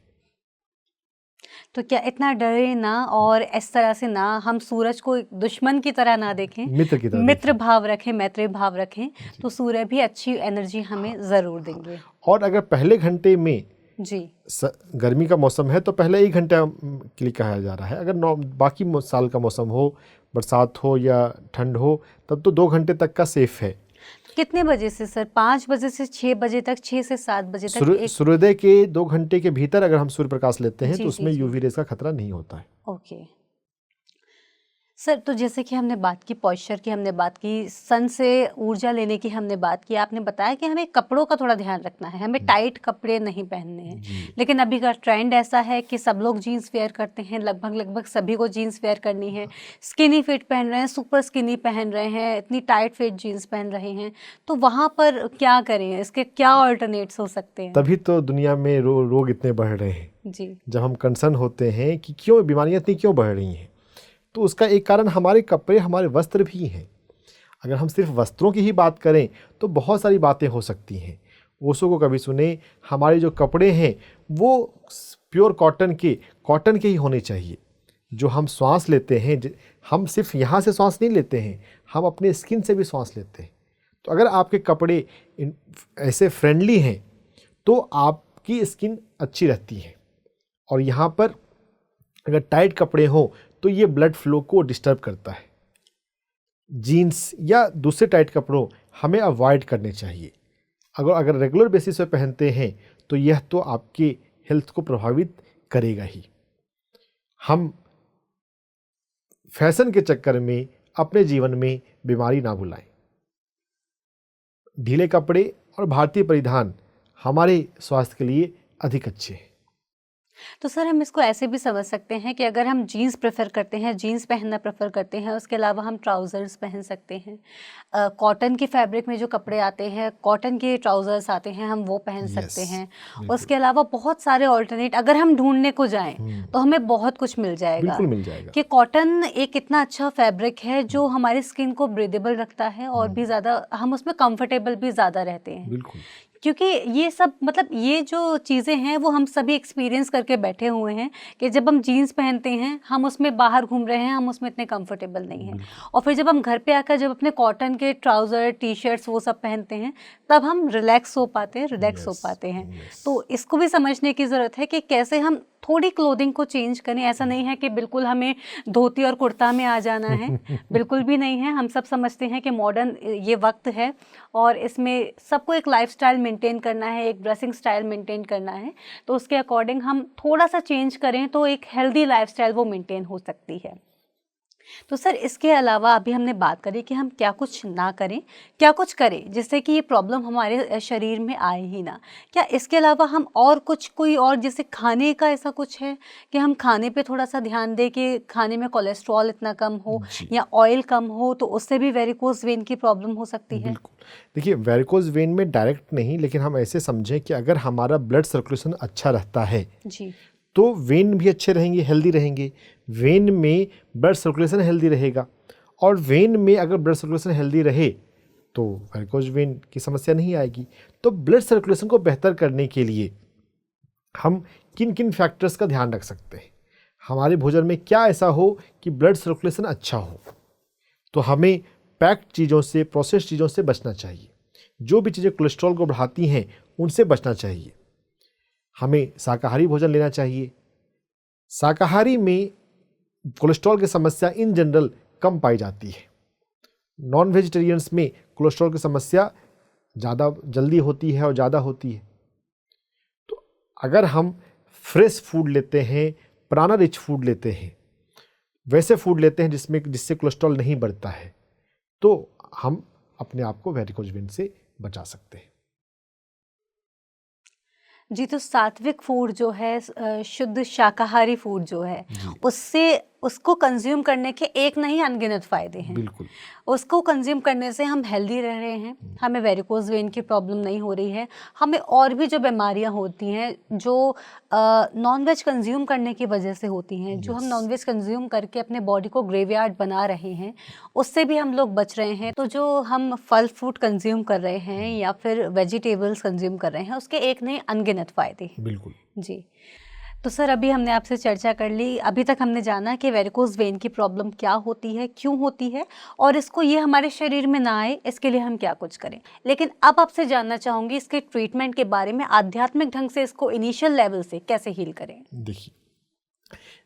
तो क्या इतना डरे ना, और इस तरह से ना हम सूरज को एक दुश्मन की तरह ना देखें, मित्र की तरह मित्र भाव रखें, मैत्री भाव रखें, तो सूर्य भी अच्छी एनर्जी हमें ज़रूर देंगे। और अगर पहले घंटे में जी गर्मी का मौसम है तो पहले 1 घंटा के लिए कहा जा रहा है। अगर बाकी साल का मौसम हो, बरसात हो या ठंड हो, तब तो 2 घंटे तक का सेफ है। कितने बजे से सर? 5 बजे से 6 बजे तक, 6 से 7 बजे तक? सूर्योदय के 2 घंटे के भीतर अगर हम सूर्य प्रकाश लेते हैं जी, तो उसमें जी, जी। यूवी रेज का खतरा नहीं होता है। ओके सर, तो जैसे कि हमने बात की पॉइस्चर की, हमने बात की सन से ऊर्जा लेने की, हमने बात की, आपने बताया कि हमें कपड़ों का थोड़ा ध्यान रखना है, हमें टाइट कपड़े नहीं पहनने हैं। लेकिन अभी का ट्रेंड ऐसा है कि सब लोग जीन्स वेयर करते हैं, लगभग सभी को जीन्स वेयर करनी है। स्किनी फिट पहन रहे हैं, सुपर स्किनी पहन रहे हैं, इतनी टाइट फिट जीन्स पहन रहे हैं। तो वहाँ पर क्या करें? इसके क्या ऑल्टरनेट्स हो सकते हैं? तभी तो दुनिया में रोग इतने बढ़ रहे हैं। जी जब हम कंसर्न होते हैं कि क्यों बीमारियां इतनी क्यों बढ़ रही हैं, तो उसका एक कारण हमारे कपड़े, हमारे वस्त्र भी हैं। अगर हम सिर्फ वस्त्रों की ही बात करें तो बहुत सारी बातें हो सकती हैं। ओशो को कभी सुने, हमारे जो कपड़े हैं वो प्योर कॉटन के ही होने चाहिए। जो हम श्वास लेते हैं, हम सिर्फ यहाँ से श्वास नहीं लेते हैं, हम अपने स्किन से भी श्वास लेते हैं। तो अगर आपके कपड़े ऐसे फ्रेंडली हैं तो आपकी स्किन अच्छी रहती है। और यहाँ पर अगर टाइट कपड़े हों तो ये ब्लड फ्लो को डिस्टर्ब करता है। जीन्स या दूसरे टाइट कपड़ों हमें अवॉइड करने चाहिए। अगर रेगुलर बेसिस पे पहनते हैं तो यह तो आपके हेल्थ को प्रभावित करेगा ही। हम फैशन के चक्कर में अपने जीवन में बीमारी ना बुलाएं। ढीले कपड़े और भारतीय परिधान हमारे स्वास्थ्य के लिए अधिक अच्छे हैं। तो सर हम इसको ऐसे भी समझ सकते हैं कि अगर हम जीन्स प्रेफर करते हैं, जीन्स पहनना प्रेफर करते हैं, उसके अलावा हम ट्राउज़र्स पहन सकते हैं। कॉटन की फैब्रिक में जो कपड़े आते हैं, कॉटन के ट्राउज़र्स आते हैं, हम वो पहन सकते हैं। उसके अलावा बहुत सारे ऑल्टरनेट अगर हम ढूंढने को जाएं तो हमें बहुत कुछ मिल जाएगा। बिल्कुल मिल जाएगा कि कॉटन एक इतना अच्छा फैब्रिक है जो हमारी स्किन को ब्रीदेबल रखता है और भी ज़्यादा हम उसमें कंफर्टेबल भी ज़्यादा रहते हैं। बिल्कुल, क्योंकि ये सब मतलब ये जो चीज़ें हैं वो हम सभी एक्सपीरियंस करके बैठे हुए हैं कि जब हम जीन्स पहनते हैं हम उसमें बाहर घूम रहे हैं, हम उसमें इतने कंफर्टेबल नहीं हैं, और फिर जब हम घर पे आकर जब अपने कॉटन के ट्राउज़र, टी शर्ट्स वो सब पहनते हैं तब हम रिलैक्स हो पाते हैं। तो इसको भी समझने की ज़रूरत है कि कैसे हम थोड़ी क्लोथिंग को चेंज करें। ऐसा नहीं है कि बिल्कुल हमें धोती और कुर्ता में आ जाना है, बिल्कुल भी नहीं है। हम सब समझते हैं कि मॉडर्न ये वक्त है और इसमें सबको एक लाइफस्टाइल मेंटेन करना है, एक ड्रेसिंग स्टाइल मेंटेन करना है, तो उसके अकॉर्डिंग हम थोड़ा सा चेंज करें तो एक हेल्दी लाइफस्टाइल वो मेंटेन हो सकती है। तो सर इसके अलावा अभी हमने बात करी कि हम क्या कुछ ना करें, क्या कुछ करें जिससे कि ये प्रॉब्लम हमारे शरीर में आए ही ना। क्या इसके अलावा हम और कुछ कोई और जैसे खाने का ऐसा कुछ है कि हम खाने पे थोड़ा सा ध्यान दें कि खाने में कोलेस्ट्रॉल इतना कम हो या ऑयल कम हो, तो उससे भी वेरिकोज वेन की प्रॉब्लम हो सकती है? बिल्कुल, देखिए वेरिकोज वेन में डायरेक्ट नहीं, लेकिन हम ऐसे समझें कि अगर हमारा ब्लड सर्कुलेशन अच्छा रहता है जी, तो वेन भी अच्छे रहेंगे, हेल्दी रहेंगे। वेन में ब्लड सर्कुलेशन हेल्दी रहेगा, और वेन में अगर ब्लड सर्कुलेशन हेल्दी रहे तो वेरिकोज वेन की समस्या नहीं आएगी। तो ब्लड सर्कुलेशन को बेहतर करने के लिए हम किन किन फैक्टर्स का ध्यान रख सकते हैं, हमारे भोजन में क्या ऐसा हो कि ब्लड सर्कुलेशन अच्छा हो। तो हमें पैक्ड चीज़ों से, प्रोसेस्ड चीज़ों से बचना चाहिए। जो भी चीज़ें कोलेस्ट्रॉल को बढ़ाती हैं उनसे बचना चाहिए। हमें शाकाहारी भोजन लेना चाहिए। शाकाहारी में कोलेस्ट्रॉल की समस्या इन जनरल कम पाई जाती है। नॉन वेजिटेरियंस में कोलेस्ट्रॉल की समस्या ज़्यादा जल्दी होती है और ज़्यादा होती है। तो अगर हम फ्रेश फूड लेते हैं, प्राणा रिच फूड लेते हैं, वैसे फूड लेते हैं जिससे कोलेस्ट्रॉल नहीं बढ़ता है, तो हम अपने आप को वेरिकोज वेन से बचा सकते हैं। जी, तो सात्विक फूड जो है शुद्ध शाकाहारी फूड जो है उससे उसको कंज्यूम करने के एक नहीं अनगिनत फ़ायदे हैं। बिल्कुल, उसको कंज्यूम करने से हम हेल्दी रह रहे हैं, हमें वेरिकोज वेन की प्रॉब्लम नहीं हो रही है, हमें और भी जो बीमारियां होती हैं जो नॉन वेज कंज्यूम करने की वजह से होती हैं, जो हम नॉन वेज कंज्यूम करके अपने बॉडी को ग्रेवयार्ड बना रहे हैं, उससे भी हम लोग बच रहे हैं। तो जो हम फल फ्रूट कंज्यूम कर रहे हैं या फिर वेजिटेबल्स कंज्यूम कर रहे हैं, उसके एक नहीं अनगिनत फ़ायदे हैं। बिल्कुल जी, तो सर अभी हमने आपसे चर्चा कर ली। अभी तक हमने जाना कि वेरिकोज वेन की प्रॉब्लम क्या होती है, क्यों होती है, और इसको ये हमारे शरीर में ना आए इसके लिए हम क्या कुछ करें। लेकिन अब आपसे जानना चाहूँगी इसके ट्रीटमेंट के बारे में, आध्यात्मिक ढंग से इसको इनिशियल लेवल से कैसे हील करें। देखिए,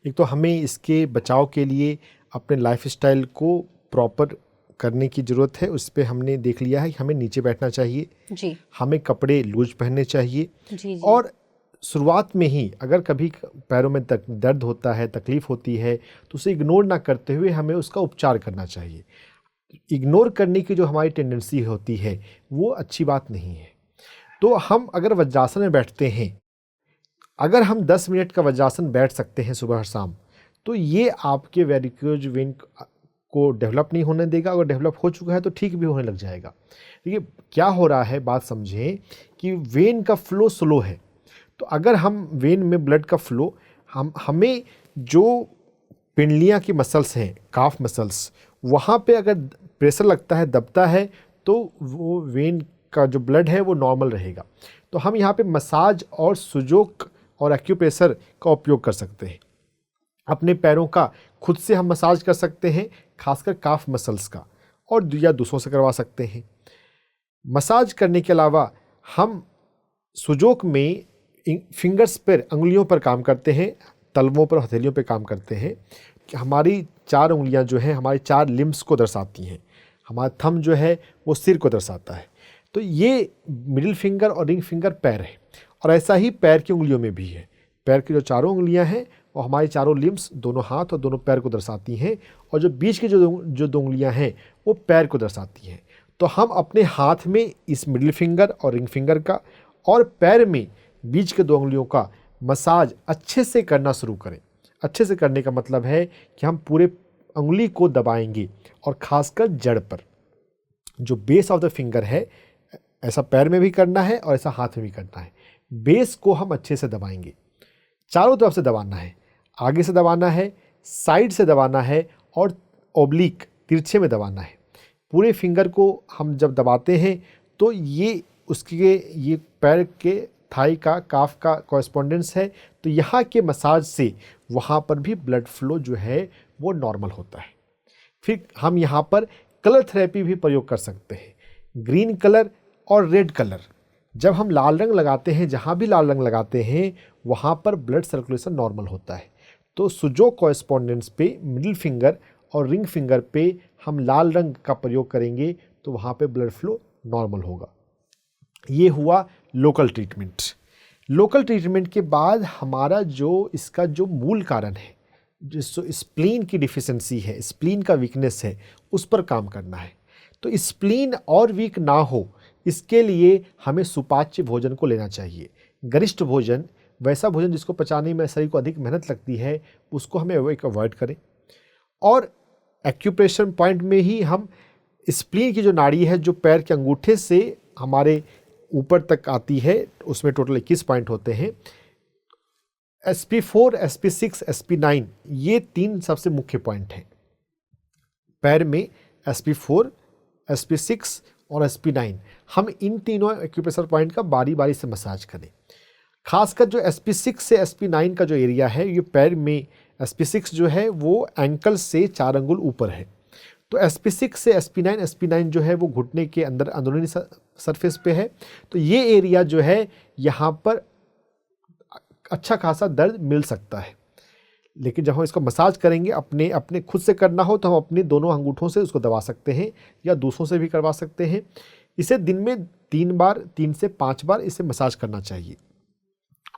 एक तो हमें इसके बचाव के लिए अपने लाइफस्टाइल को प्रॉपर करने की ज़रूरत है। उस पर हमने देख लिया है कि हमें नीचे बैठना चाहिए जी, हमें कपड़े लूज पहनने चाहिए जी, और शुरुआत में ही अगर कभी पैरों में दर्द होता है, तकलीफ़ होती है, तो उसे इग्नोर ना करते हुए हमें उसका उपचार करना चाहिए। इग्नोर करने की जो हमारी टेंडेंसी होती है वो अच्छी बात नहीं है। तो हम अगर वज्रासन में बैठते हैं, अगर हम 10 मिनट का वज्रासन बैठ सकते हैं सुबह और शाम, तो ये आपके वेरिकोज वेन को डेवलप नहीं होने देगा। अगर डेवलप हो चुका है तो ठीक भी होने लग जाएगा। देखिए क्या हो रहा है, बात समझें कि वेन का फ्लो स्लो है। तो अगर हम वेन में ब्लड का फ्लो हमें जो पिंडलियाँ की मसल्स हैं, काफ मसल्स, वहाँ पे अगर प्रेशर लगता है, दबता है, तो वो वेन का जो ब्लड है वो नॉर्मल रहेगा। तो हम यहाँ पे मसाज और सुजोक और एक्यूप्रेशर का उपयोग कर सकते हैं। अपने पैरों का खुद से हम मसाज कर सकते हैं, खासकर काफ मसल्स का, और या दूसरों से करवा सकते हैं। मसाज करने के अलावा हम सुजोक में फिंगर्स पर, अंगुलियों पर काम करते हैं, तलवों पर, हथेलियों पर काम करते हैं। कि हमारी 4 उंगलियां जो हैं हमारे 4 लिम्स को दर्शाती हैं। हमारा थंब जो है वो सिर को दर्शाता है। तो ये मिडिल फिंगर और रिंग फिंगर पैर है, और ऐसा ही पैर की उंगलियों में भी है। पैर की जो 4 उंगलियां हैं वो हमारी 4 लिम्स, दोनों हाथ और दोनों पैर को दर्शाती हैं, और जो बीच की जो 2 उंगलियां हैं वो पैर को दर्शाती हैं। तो तो हम अपने हाथ में इस मिडिल फिंगर और रिंग फिंगर का और पैर में बीच के 2 उंगलियों का मसाज अच्छे से करना शुरू करें। अच्छे से करने का मतलब है कि हम पूरे उंगली को दबाएंगे और खासकर जड़ पर, जो बेस ऑफ द फिंगर है, ऐसा पैर में भी करना है और ऐसा हाथ में भी करना है। बेस को हम अच्छे से दबाएंगे, चारों तरफ से दबाना है, आगे से दबाना है, साइड से दबाना है और ओब्लिक तिरछे में दबाना है। पूरे फिंगर को हम जब दबाते हैं तो ये पैर के थाई का, काफ का कॉरेस्पॉन्डेंस है। तो यहाँ के मसाज से वहाँ पर भी ब्लड फ्लो जो है वो नॉर्मल होता है। फिर हम यहाँ पर कलर थेरेपी भी प्रयोग कर सकते हैं, ग्रीन कलर और रेड कलर। जब हम लाल रंग लगाते हैं, जहाँ भी लाल रंग लगाते हैं वहाँ पर ब्लड सर्कुलेशन नॉर्मल होता है। तो सुजो कॉरेस्पॉन्डेंस पे मिडिल फिंगर और रिंग फिंगर पे हम लाल रंग का प्रयोग करेंगे तो वहाँ पे ब्लड फ्लो नॉर्मल होगा। ये हुआ लोकल ट्रीटमेंट। लोकल ट्रीटमेंट के बाद हमारा इसका जो मूल कारण है, जो स्प्लीन की डिफिशिएंसी है, स्प्लीन का वीकनेस है, उस पर काम करना है। तो स्प्लीन और वीक ना हो, इसके लिए हमें सुपाच्य भोजन को लेना चाहिए। गरिष्ठ भोजन, वैसा भोजन जिसको पचाने में शरीर को अधिक मेहनत लगती है, उसको हमें अवॉइड करें। और एक्यूप्रेशर पॉइंट में ही हम स्प्लीन की जो नाड़ी है, जो पैर के अंगूठे से हमारे ऊपर तक आती है, उसमें टोटल 21 पॉइंट होते हैं। SP4, SP6, SP9 ये 3 सबसे मुख्य पॉइंट हैं पैर में। SP4, SP6 और SP9, हम इन तीनों एक्यूप्रेशर पॉइंट का बारी बारी से मसाज करें। खासकर जो SP6 से SP9 का जो एरिया है, ये पैर में SP6 जो है वो एंकल से 4 अंगुल ऊपर है। तो SP6 से SP9 जो है वो घुटने के अंदर अंदरूनी सरफेस पे है। तो ये एरिया जो है, यहाँ पर अच्छा खासा दर्द मिल सकता है। लेकिन जब हम इसको मसाज करेंगे, अपने खुद से करना हो तो हम अपने दोनों अंगूठों से उसको दबा सकते हैं या दूसरों से भी करवा सकते हैं। इसे दिन में 3 से 5 बार इसे मसाज करना चाहिए।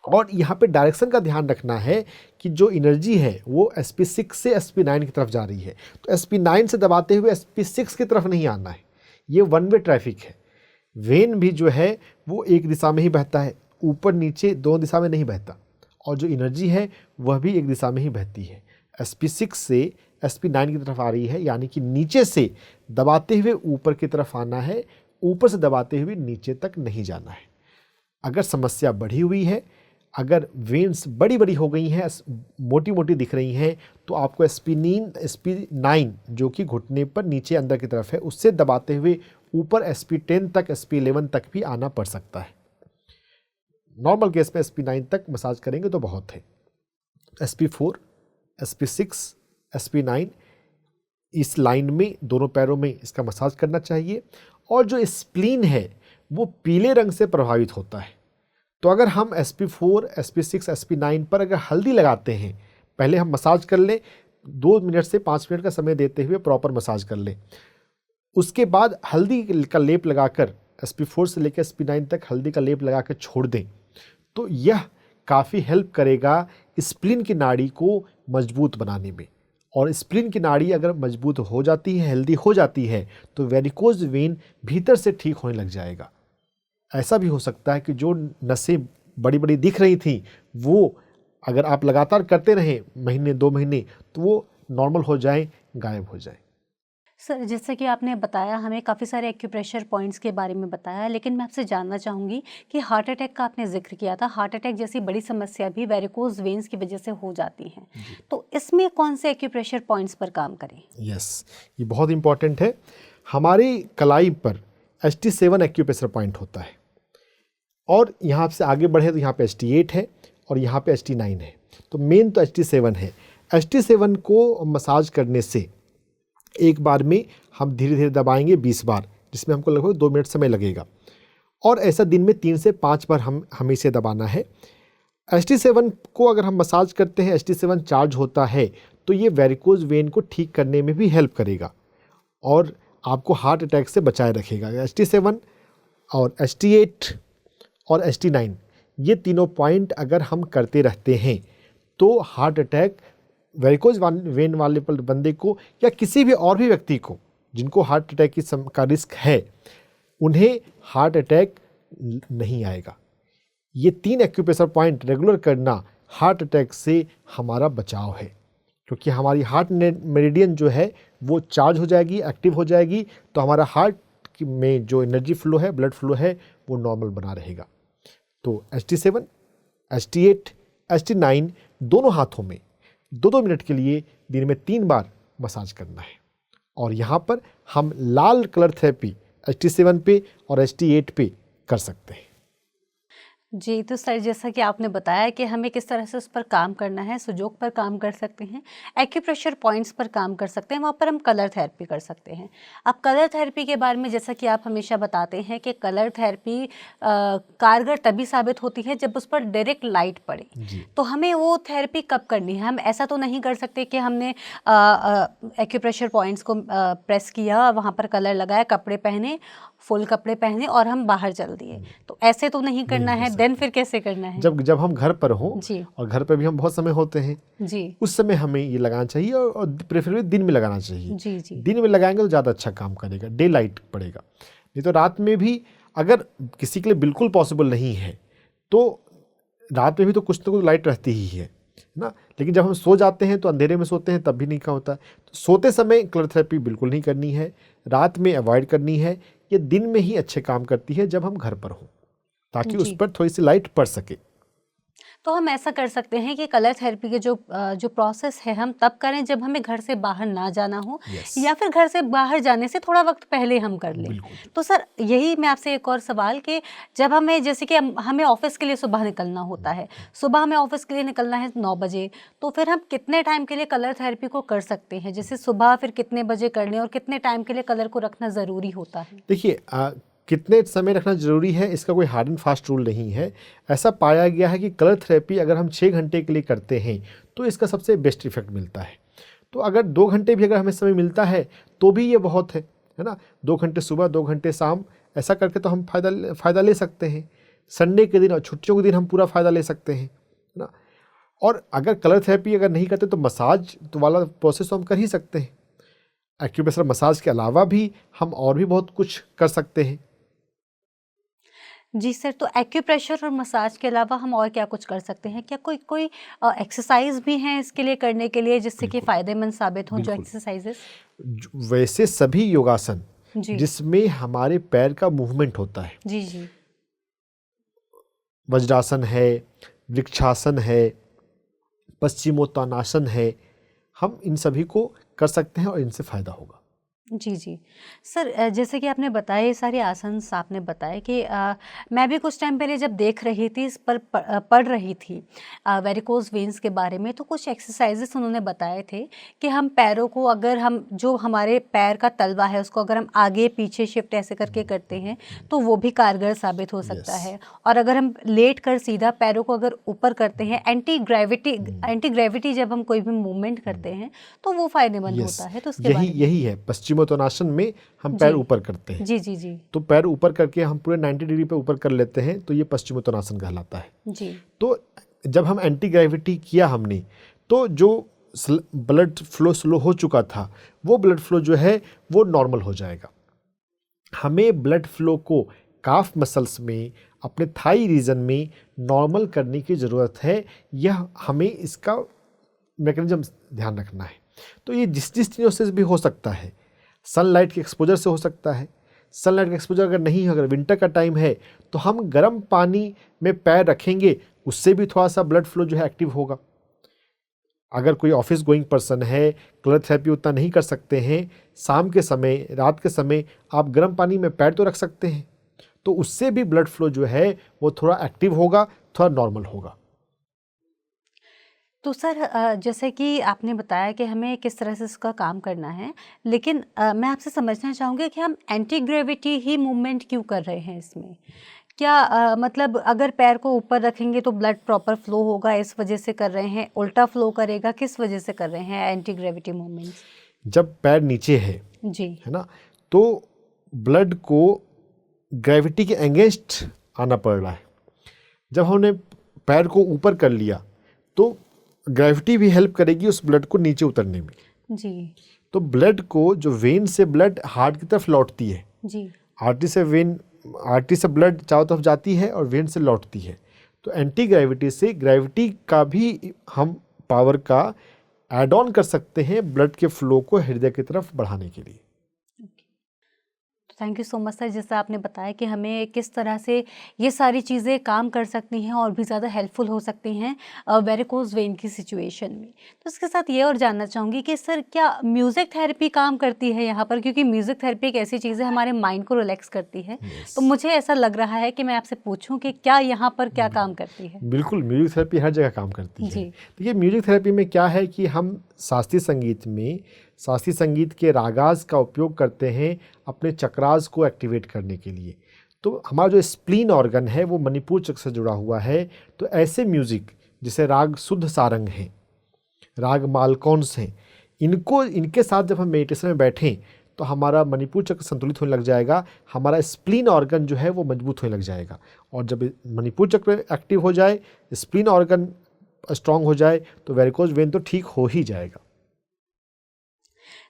और यहाँ पे डायरेक्शन का ध्यान रखना है कि जो एनर्जी है वो SP6 से SP9 की तरफ जा रही है। तो SP9 से दबाते हुए SP6 की तरफ नहीं आना है। ये 1 वे ट्रैफिक है। वेन भी जो है वो एक दिशा में ही बहता है, ऊपर नीचे 2 दिशा में नहीं बहता। और जो एनर्जी है वह भी एक दिशा में ही बहती है। SP6 से SP9 की तरफ आ रही है, यानी कि नीचे से दबाते हुए ऊपर की तरफ आना है, ऊपर से दबाते हुए नीचे तक नहीं जाना है। अगर समस्या बढ़ी हुई है, अगर वेन्स बड़ी बड़ी हो गई हैं, मोटी मोटी दिख रही हैं, तो आपको SP9 जो कि घुटने पर नीचे अंदर की तरफ है, उससे दबाते हुए ऊपर SP10 तक, SP11 तक भी आना पड़ सकता है। नॉर्मल केस में SP9 तक मसाज करेंगे तो बहुत है। SP4, SP6, SP9 इस लाइन में दोनों पैरों में इसका मसाज करना चाहिए। और जो स्प्लीन है वो पीले रंग से प्रभावित होता है। तो अगर हम SP4, SP6, SP9 पर अगर हल्दी लगाते हैं, पहले हम मसाज कर लें, 2 मिनट से 5 मिनट का समय देते हुए प्रॉपर मसाज कर लें। उसके बाद हल्दी का लेप लगाकर SP4 से लेकर SP9 तक हल्दी का लेप लगाकर छोड़ दें, तो यह काफ़ी हेल्प करेगा स्प्लीन की नाड़ी को मजबूत बनाने में। और स्प्लीन की नाड़ी अगर मजबूत हो जाती है, हेल्दी हो जाती है, तो वेरिकोज वेन भीतर से ठीक होने लग जाएगा। ऐसा भी हो सकता है कि जो नसें बड़ी बड़ी दिख रही थी, वो अगर आप लगातार करते रहें महीने 2 महीने, तो वो नॉर्मल हो जाए, गायब हो जाए। सर, जैसे कि आपने बताया, हमें काफ़ी सारे एक्यूप्रेशर पॉइंट्स के बारे में बताया, लेकिन मैं आपसे जानना चाहूँगी कि हार्ट अटैक का आपने जिक्र किया था। हार्ट अटैक जैसी बड़ी समस्या भी वेरिकोज वेन्स की वजह से हो जाती हैं, तो इसमें कौन से एक्यूप्रेशर पॉइंट्स पर काम करें? यस, ये बहुत इंपॉर्टेंट है। हमारी कलाई पर ST7 एक्यूप्रेशर पॉइंट होता है, और यहाँ से आगे बढ़े तो यहाँ पे ST8 है और यहाँ पे ST9 है। तो मेन तो ST7 है। ST7 को मसाज करने से एक बार में हम धीरे धीरे दबाएंगे 20 बार, जिसमें हमको लगभग 2 मिनट समय लगेगा। और ऐसा दिन में 3 से 5 बार हमें इसे दबाना है। ST7 को अगर हम मसाज करते हैं, ST7 चार्ज होता है, तो ये वेरिकोज वेन को ठीक करने में भी हेल्प करेगा और आपको हार्ट अटैक से बचाए रखेगा। ST7 और ST8 और ST9 ये तीनों पॉइंट अगर हम करते रहते हैं तो हार्ट अटैक वेरिकोज वेन वाले बंदे को या किसी भी और भी व्यक्ति को जिनको हार्ट अटैक का रिस्क है उन्हें हार्ट अटैक नहीं आएगा। ये 3 एक्यूप्रेशर पॉइंट रेगुलर करना हार्ट अटैक से हमारा बचाव है, क्योंकि हमारी हार्ट मेरिडियन जो है वो चार्ज हो जाएगी, एक्टिव हो जाएगी, तो हमारा हार्ट में जो एनर्जी फ्लो है, ब्लड फ्लो है, वो नॉर्मल बना रहेगा। तो ST7, ST8, ST9 दोनों हाथों में 2-2 मिनट के लिए दिन में 3 बार मसाज करना है। और यहाँ पर हम लाल कलर थेरेपी ST7 पे और ST8 पे कर सकते हैं। जी, तो सर जैसा कि आपने बताया कि हमें किस तरह से उस पर काम करना है, सुजोग पर काम कर सकते हैं, एक्यूप्रेशर पॉइंट्स पर काम कर सकते हैं, वहाँ पर हम कलर थेरेपी कर सकते हैं। अब कलर थेरेपी के बारे में जैसा कि आप हमेशा बताते हैं कि कलर थेरेपी कारगर तभी साबित होती है जब उस पर डायरेक्ट लाइट पड़े। तो हमें वो थेरेपी कब करनी है? हम ऐसा तो नहीं कर सकते कि हमने एक्यूप्रेशर पॉइंट्स को प्रेस किया, वहाँ पर कलर लगाया, कपड़े पहने, फुल कपड़े पहने और हम बाहर चल दिए, तो ऐसे तो नहीं करना है। देन फिर कैसे करना है? जब हम घर पर हों और घर पर भी हम बहुत समय होते हैं जी, उस समय हमें ये लगाना चाहिए और प्रेफरेबली दिन में लगाना चाहिए। जी जी, दिन में लगाएंगे तो ज़्यादा अच्छा काम करेगा, डे लाइट पड़ेगा। नहीं तो रात में भी अगर किसी के लिए बिल्कुल पॉसिबल नहीं है तो रात में भी तो कुछ ना कुछ लाइट रहती ही है ना। लेकिन जब हम सो जाते हैं तो अंधेरे में सोते हैं, तब भी नहीं का होता है। तो सोते समय कलर थेरेपी बिल्कुल नहीं करनी है, रात में अवॉइड करनी है। ये दिन में ही अच्छे काम करती है जब हम घर पर हों, ताकि उस पर थोड़ी सी लाइट पड़ सके। तो हम ऐसा कर सकते हैं कि कलर थेरेपी के जो प्रोसेस है हम तब करें जब हमें घर से बाहर ना जाना हो, या फिर घर से बाहर जाने से थोड़ा वक्त पहले हम कर लें। तो सर यही मैं आपसे एक और सवाल कि जब हमें जैसे कि हमें ऑफिस के लिए सुबह निकलना होता है, सुबह हमें ऑफिस के लिए निकलना है 9 बजे, तो फिर हम कितने टाइम के लिए कलर थेरेपी को कर सकते हैं? जैसे सुबह फिर कितने बजे कर लें और कितने टाइम के लिए कलर को रखना ज़रूरी होता है? देखिए, कितने समय रखना जरूरी है इसका कोई हार्ड एंड फास्ट रूल नहीं है। ऐसा पाया गया है कि कलर थेरेपी अगर हम 6 घंटे के लिए करते हैं तो इसका सबसे बेस्ट इफेक्ट मिलता है। तो अगर 2 घंटे भी अगर हमें समय मिलता है तो भी ये बहुत है ना। 2 घंटे सुबह, 2 घंटे शाम, ऐसा करके तो हम फ़ायदा ले सकते हैं। संडे के दिन और छुट्टियों के दिन हम पूरा फ़ायदा ले सकते हैं ना। और अगर कलर थेरेपी अगर नहीं करते तो मसाज तो वाला प्रोसेस तो हम कर ही सकते हैं। एक्यूप्रेशर मसाज के अलावा भी हम और भी बहुत कुछ कर सकते हैं। जी सर, तो एक्यूप्रेशर और मसाज के अलावा हम और क्या कुछ कर सकते हैं? क्या कोई एक्सरसाइज भी हैं इसके लिए करने के लिए जिससे कि फ़ायदेमंद साबित हों, जो एक्सरसाइजेस? वैसे सभी योगासन जिसमें हमारे पैर का मूवमेंट होता है, जी जी, वज्रासन है, वृक्षासन है, पश्चिमोत्तानासन है, हम इन सभी को कर सकते हैं और इनसे फ़ायदा होगा। जी जी सर, जैसे कि आपने बताया ये सारे आसन आपने बताए कि मैं भी कुछ टाइम पहले जब देख रही थी इस पर पढ़ रही थी वेरिकोज वेन्स के बारे में, तो कुछ एक्सरसाइजेस उन्होंने बताए थे कि हम पैरों को अगर हम जो हमारे पैर का तलवा है उसको अगर हम आगे पीछे शिफ्ट ऐसे करके करते हैं तो वो भी कारगर साबित हो सकता है। और अगर हम लेट कर सीधा पैरों को अगर ऊपर करते हैं, एंटी ग्रेविटी जब हम कोई भी मूवमेंट करते हैं तो वो फायदेमंद होता है। तो उसके यही है पश्चिमोत्तानासन में हम पैर ऊपर करते हैं। जी जी जी, तो पैर ऊपर करके हम पूरे 90 डिग्री पे ऊपर कर लेते हैं, तो ये पश्चिमोत्तानासन कहलाता है जी। तो जब हम एंटी ग्रेविटी किया हमने, तो जो ब्लड फ्लो स्लो हो चुका था वो ब्लड फ्लो जो है वो नॉर्मल हो जाएगा। हमें ब्लड फ्लो को काफ मसल्स में, अपने थाई रीजन में नॉर्मल करने की ज़रूरत है। यह हमें इसका मैकेनिज्म ध्यान रखना है। तो ये जिस चीज़ों से भी हो सकता है, सनलाइट के एक्सपोजर से हो सकता है। सनलाइट का एक्सपोजर अगर नहीं है, अगर विंटर का टाइम है तो हम गर्म पानी में पैर रखेंगे, उससे भी थोड़ा सा ब्लड फ्लो जो है एक्टिव होगा। अगर कोई ऑफिस गोइंग पर्सन है, कलर थेरेपी उतना नहीं कर सकते हैं, शाम के समय, रात के समय आप गर्म पानी में पैर तो रख सकते हैं, तो उससे भी ब्लड फ्लो जो है वो थोड़ा एक्टिव होगा, थोड़ा नॉर्मल होगा। तो सर जैसे कि आपने बताया कि हमें किस तरह से इसका काम करना है, लेकिन मैं आपसे समझना चाहूँगी कि हम एंटी ग्रेविटी ही मूवमेंट क्यों कर रहे हैं इसमें? क्या मतलब अगर पैर को ऊपर रखेंगे तो ब्लड प्रॉपर फ्लो होगा, इस वजह से कर रहे हैं? उल्टा फ्लो करेगा, किस वजह से कर रहे हैं एंटी ग्रेविटी मूवमेंट्स? जब पैर नीचे है जी, है ना, तो ब्लड को ग्रेविटी के अगेंस्ट आना पड़ रहा है। जब हमने पैर को ऊपर कर लिया तो ग्रेविटी भी हेल्प करेगी उस ब्लड को नीचे उतरने में। जी तो ब्लड को, जो वेन से ब्लड हार्ट की तरफ लौटती है, जी आर्टरी से ब्लड चारों तरफ जाती है और वेन से लौटती है। तो एंटी ग्रेविटी से ग्रेविटी का भी हम पावर का ऐड ऑन कर सकते हैं ब्लड के फ्लो को हृदय की तरफ बढ़ाने के लिए। Thank you so much sir, जैसे आपने बताया कि हमें किस तरह से ये सारी चीज़ें काम कर सकती हैं और भी ज़्यादा हेल्पफुल हो सकती हैं वेरिकोज वेन की सिचुएशन में। तो इसके साथ ये और जानना चाहूँगी कि सर क्या म्यूज़िक थेरेपी काम करती है यहाँ पर, क्योंकि म्यूज़िक थेरेपी एक ऐसी चीज़ है हमारे माइंड को रिलैक्स करती है। तो मुझे ऐसा लग रहा है कि मैं आपसे पूछूँ कि क्या यहाँ पर क्या काम करती है। बिल्कुल, म्यूजिक थेरेपी हर जगह काम करती है। जी। देखिए, म्यूजिक थेरेपी में क्या है कि हम शास्त्रीय संगीत के रागाज का उपयोग करते हैं अपने चक्रास को एक्टिवेट करने के लिए। तो हमारा जो स्प्लीन ऑर्गन है वो मणिपुर चक्र से जुड़ा हुआ है। तो ऐसे म्यूजिक जैसे राग शुद्ध सारंग हैं, राग मालकौंस हैं, इनके साथ जब हम मेडिटेशन में बैठें तो हमारा मणिपुर चक्र संतुलित होने लग जाएगा, हमारा स्प्लीन ऑर्गन जो है वो मजबूत होने लग जाएगा। और जब मणिपुर चक्र एक्टिव हो जाए, स्प्लीन ऑर्गन स्ट्रांग हो जाए, तो वेरिकोज वेन तो ठीक हो ही जाएगा।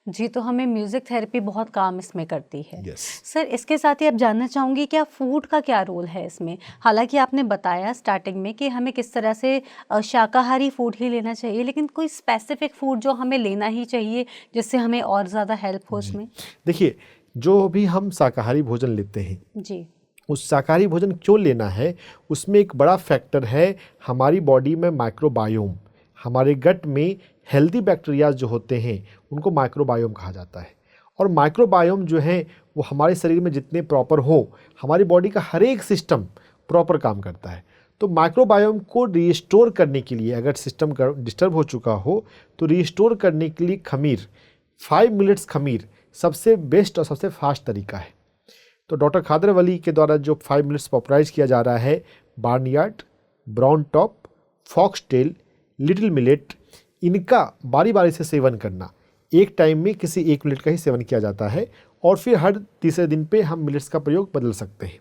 जी, तो हमें म्यूज़िक थेरेपी बहुत काम इसमें करती है। Yes. सर इसके साथ ही आप जानना चाहूँगी क्या फूड का क्या रोल है इसमें? हालांकि आपने बताया स्टार्टिंग में कि हमें किस तरह से शाकाहारी फूड ही लेना चाहिए, लेकिन कोई स्पेसिफिक फूड जो हमें लेना ही चाहिए जिससे हमें और ज़्यादा हेल्प हो इसमें? देखिए, जो भी हम शाकाहारी भोजन लेते हैं, जी उस शाकाहारी भोजन क्यों लेना है, उसमें एक बड़ा फैक्टर है हमारी बॉडी में माइक्रोबायोम। हमारे गट में हेल्दी बैक्टीरिया जो होते हैं उनको माइक्रोबायोम कहा जाता है। और माइक्रोबायोम जो है वो हमारे शरीर में जितने प्रॉपर हो, हमारी बॉडी का हर एक सिस्टम प्रॉपर काम करता है। तो माइक्रोबायोम को रीस्टोर करने के लिए, अगर सिस्टम डिस्टर्ब हो चुका हो तो रीस्टोर करने के लिए खमीर, 5 मिनट्स खमीर सबसे बेस्ट और सबसे फास्ट तरीका है। तो डॉक्टर खादर वली के द्वारा जो 5 मिनट्स पॉपुलराइज किया जा रहा है, barnyard, brown top, foxtail, little millet, इनका बारी बारी से सेवन करना, एक टाइम में किसी 1 मिनट का ही सेवन किया जाता है और फिर हर तीसरे दिन पे हम मिलेट्स का प्रयोग बदल सकते हैं।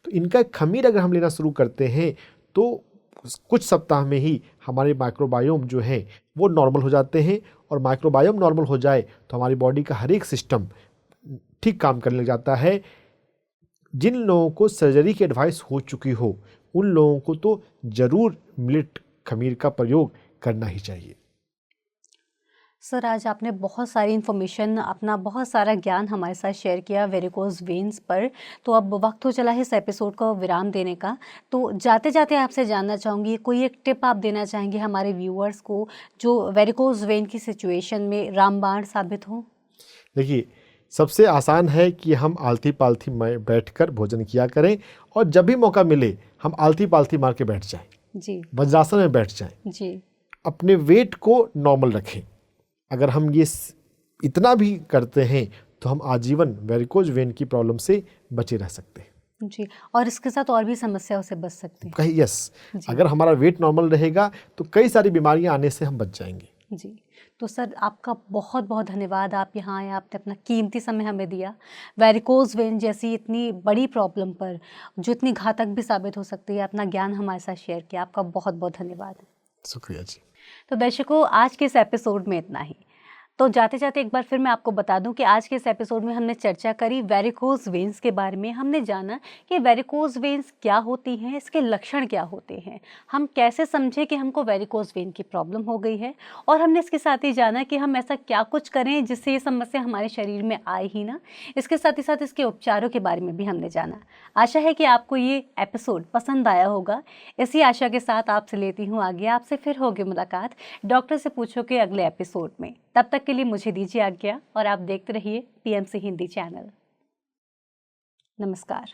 तो इनका खमीर अगर हम लेना शुरू करते हैं तो कुछ सप्ताह में ही हमारे माइक्रोबायोम जो है वो नॉर्मल हो जाते हैं। और माइक्रोबायोम नॉर्मल हो जाए तो हमारी बॉडी का हर एक सिस्टम ठीक काम करने लग जाता है। जिन लोगों को सर्जरी की एडवाइस हो चुकी हो उन लोगों को तो ज़रूर मिलेट खमीर का प्रयोग करना ही चाहिए। सर आज आपने बहुत सारी इन्फॉर्मेशन, अपना बहुत सारा ज्ञान हमारे साथ शेयर किया वेरिकोज वेन्स पर। तो अब वक्त हो चला है इस एपिसोड को विराम देने का। तो जाते जाते आपसे जानना चाहूँगी, कोई एक टिप आप देना चाहेंगे हमारे व्यूअर्स को जो वेरिकोज वेन की सिचुएशन में रामबाण साबित हो? देखिए, सबसे आसान है कि हम आलती पालती में बैठकर भोजन किया करें और जब भी मौका मिले हम आलती पालती मार के बैठ जाएं, जी वज्रासन में बैठ जाएं, जी अपने वेट को नॉर्मल रखें। अगर हम ये इतना भी करते हैं तो हम आजीवन वेरिकोज वेन की प्रॉब्लम से बचे रह सकते हैं। जी, और इसके साथ और भी समस्याओं से बच सकते हैं। कहीं अगर हमारा वेट नॉर्मल रहेगा तो कई सारी बीमारियां आने से हम बच जाएंगे। जी, तो सर आपका बहुत बहुत धन्यवाद, आप यहाँ आए, आपने अपना कीमती समय हमें दिया। वेरिकोज वेन जैसी इतनी बड़ी प्रॉब्लम पर जो इतनी घातक भी साबित हो सकती है, अपना ज्ञान हमारे साथ शेयर किया। आपका बहुत बहुत धन्यवाद। शुक्रिया जी। तो दर्शकों, आज के इस एपिसोड में इतना ही। तो जाते जाते एक बार फिर मैं आपको बता दूं कि आज के इस एपिसोड में हमने चर्चा करी वेरिकोज वेन्स के बारे में। हमने जाना कि वेरिकोज वेन्स क्या होती हैं, इसके लक्षण क्या होते हैं, हम कैसे समझे कि हमको वेरिकोज वेन की प्रॉब्लम हो गई है, और हमने इसके साथ ही जाना कि हम ऐसा क्या कुछ करें जिससे ये समस्या हमारे शरीर में आए ही ना। इसके साथ ही साथ इसके उपचारों के बारे में भी हमने जाना। आशा है कि आपको ये एपिसोड पसंद आया होगा। इसी आशा के साथ आपसे लेती हूँ आगे। आपसे फिर होगी मुलाकात डॉक्टर से पूछो के अगले एपिसोड में। तब तक के लिए मुझे दीजिए आज्ञा और आप देखते रहिए पीएमसी हिंदी चैनल। नमस्कार।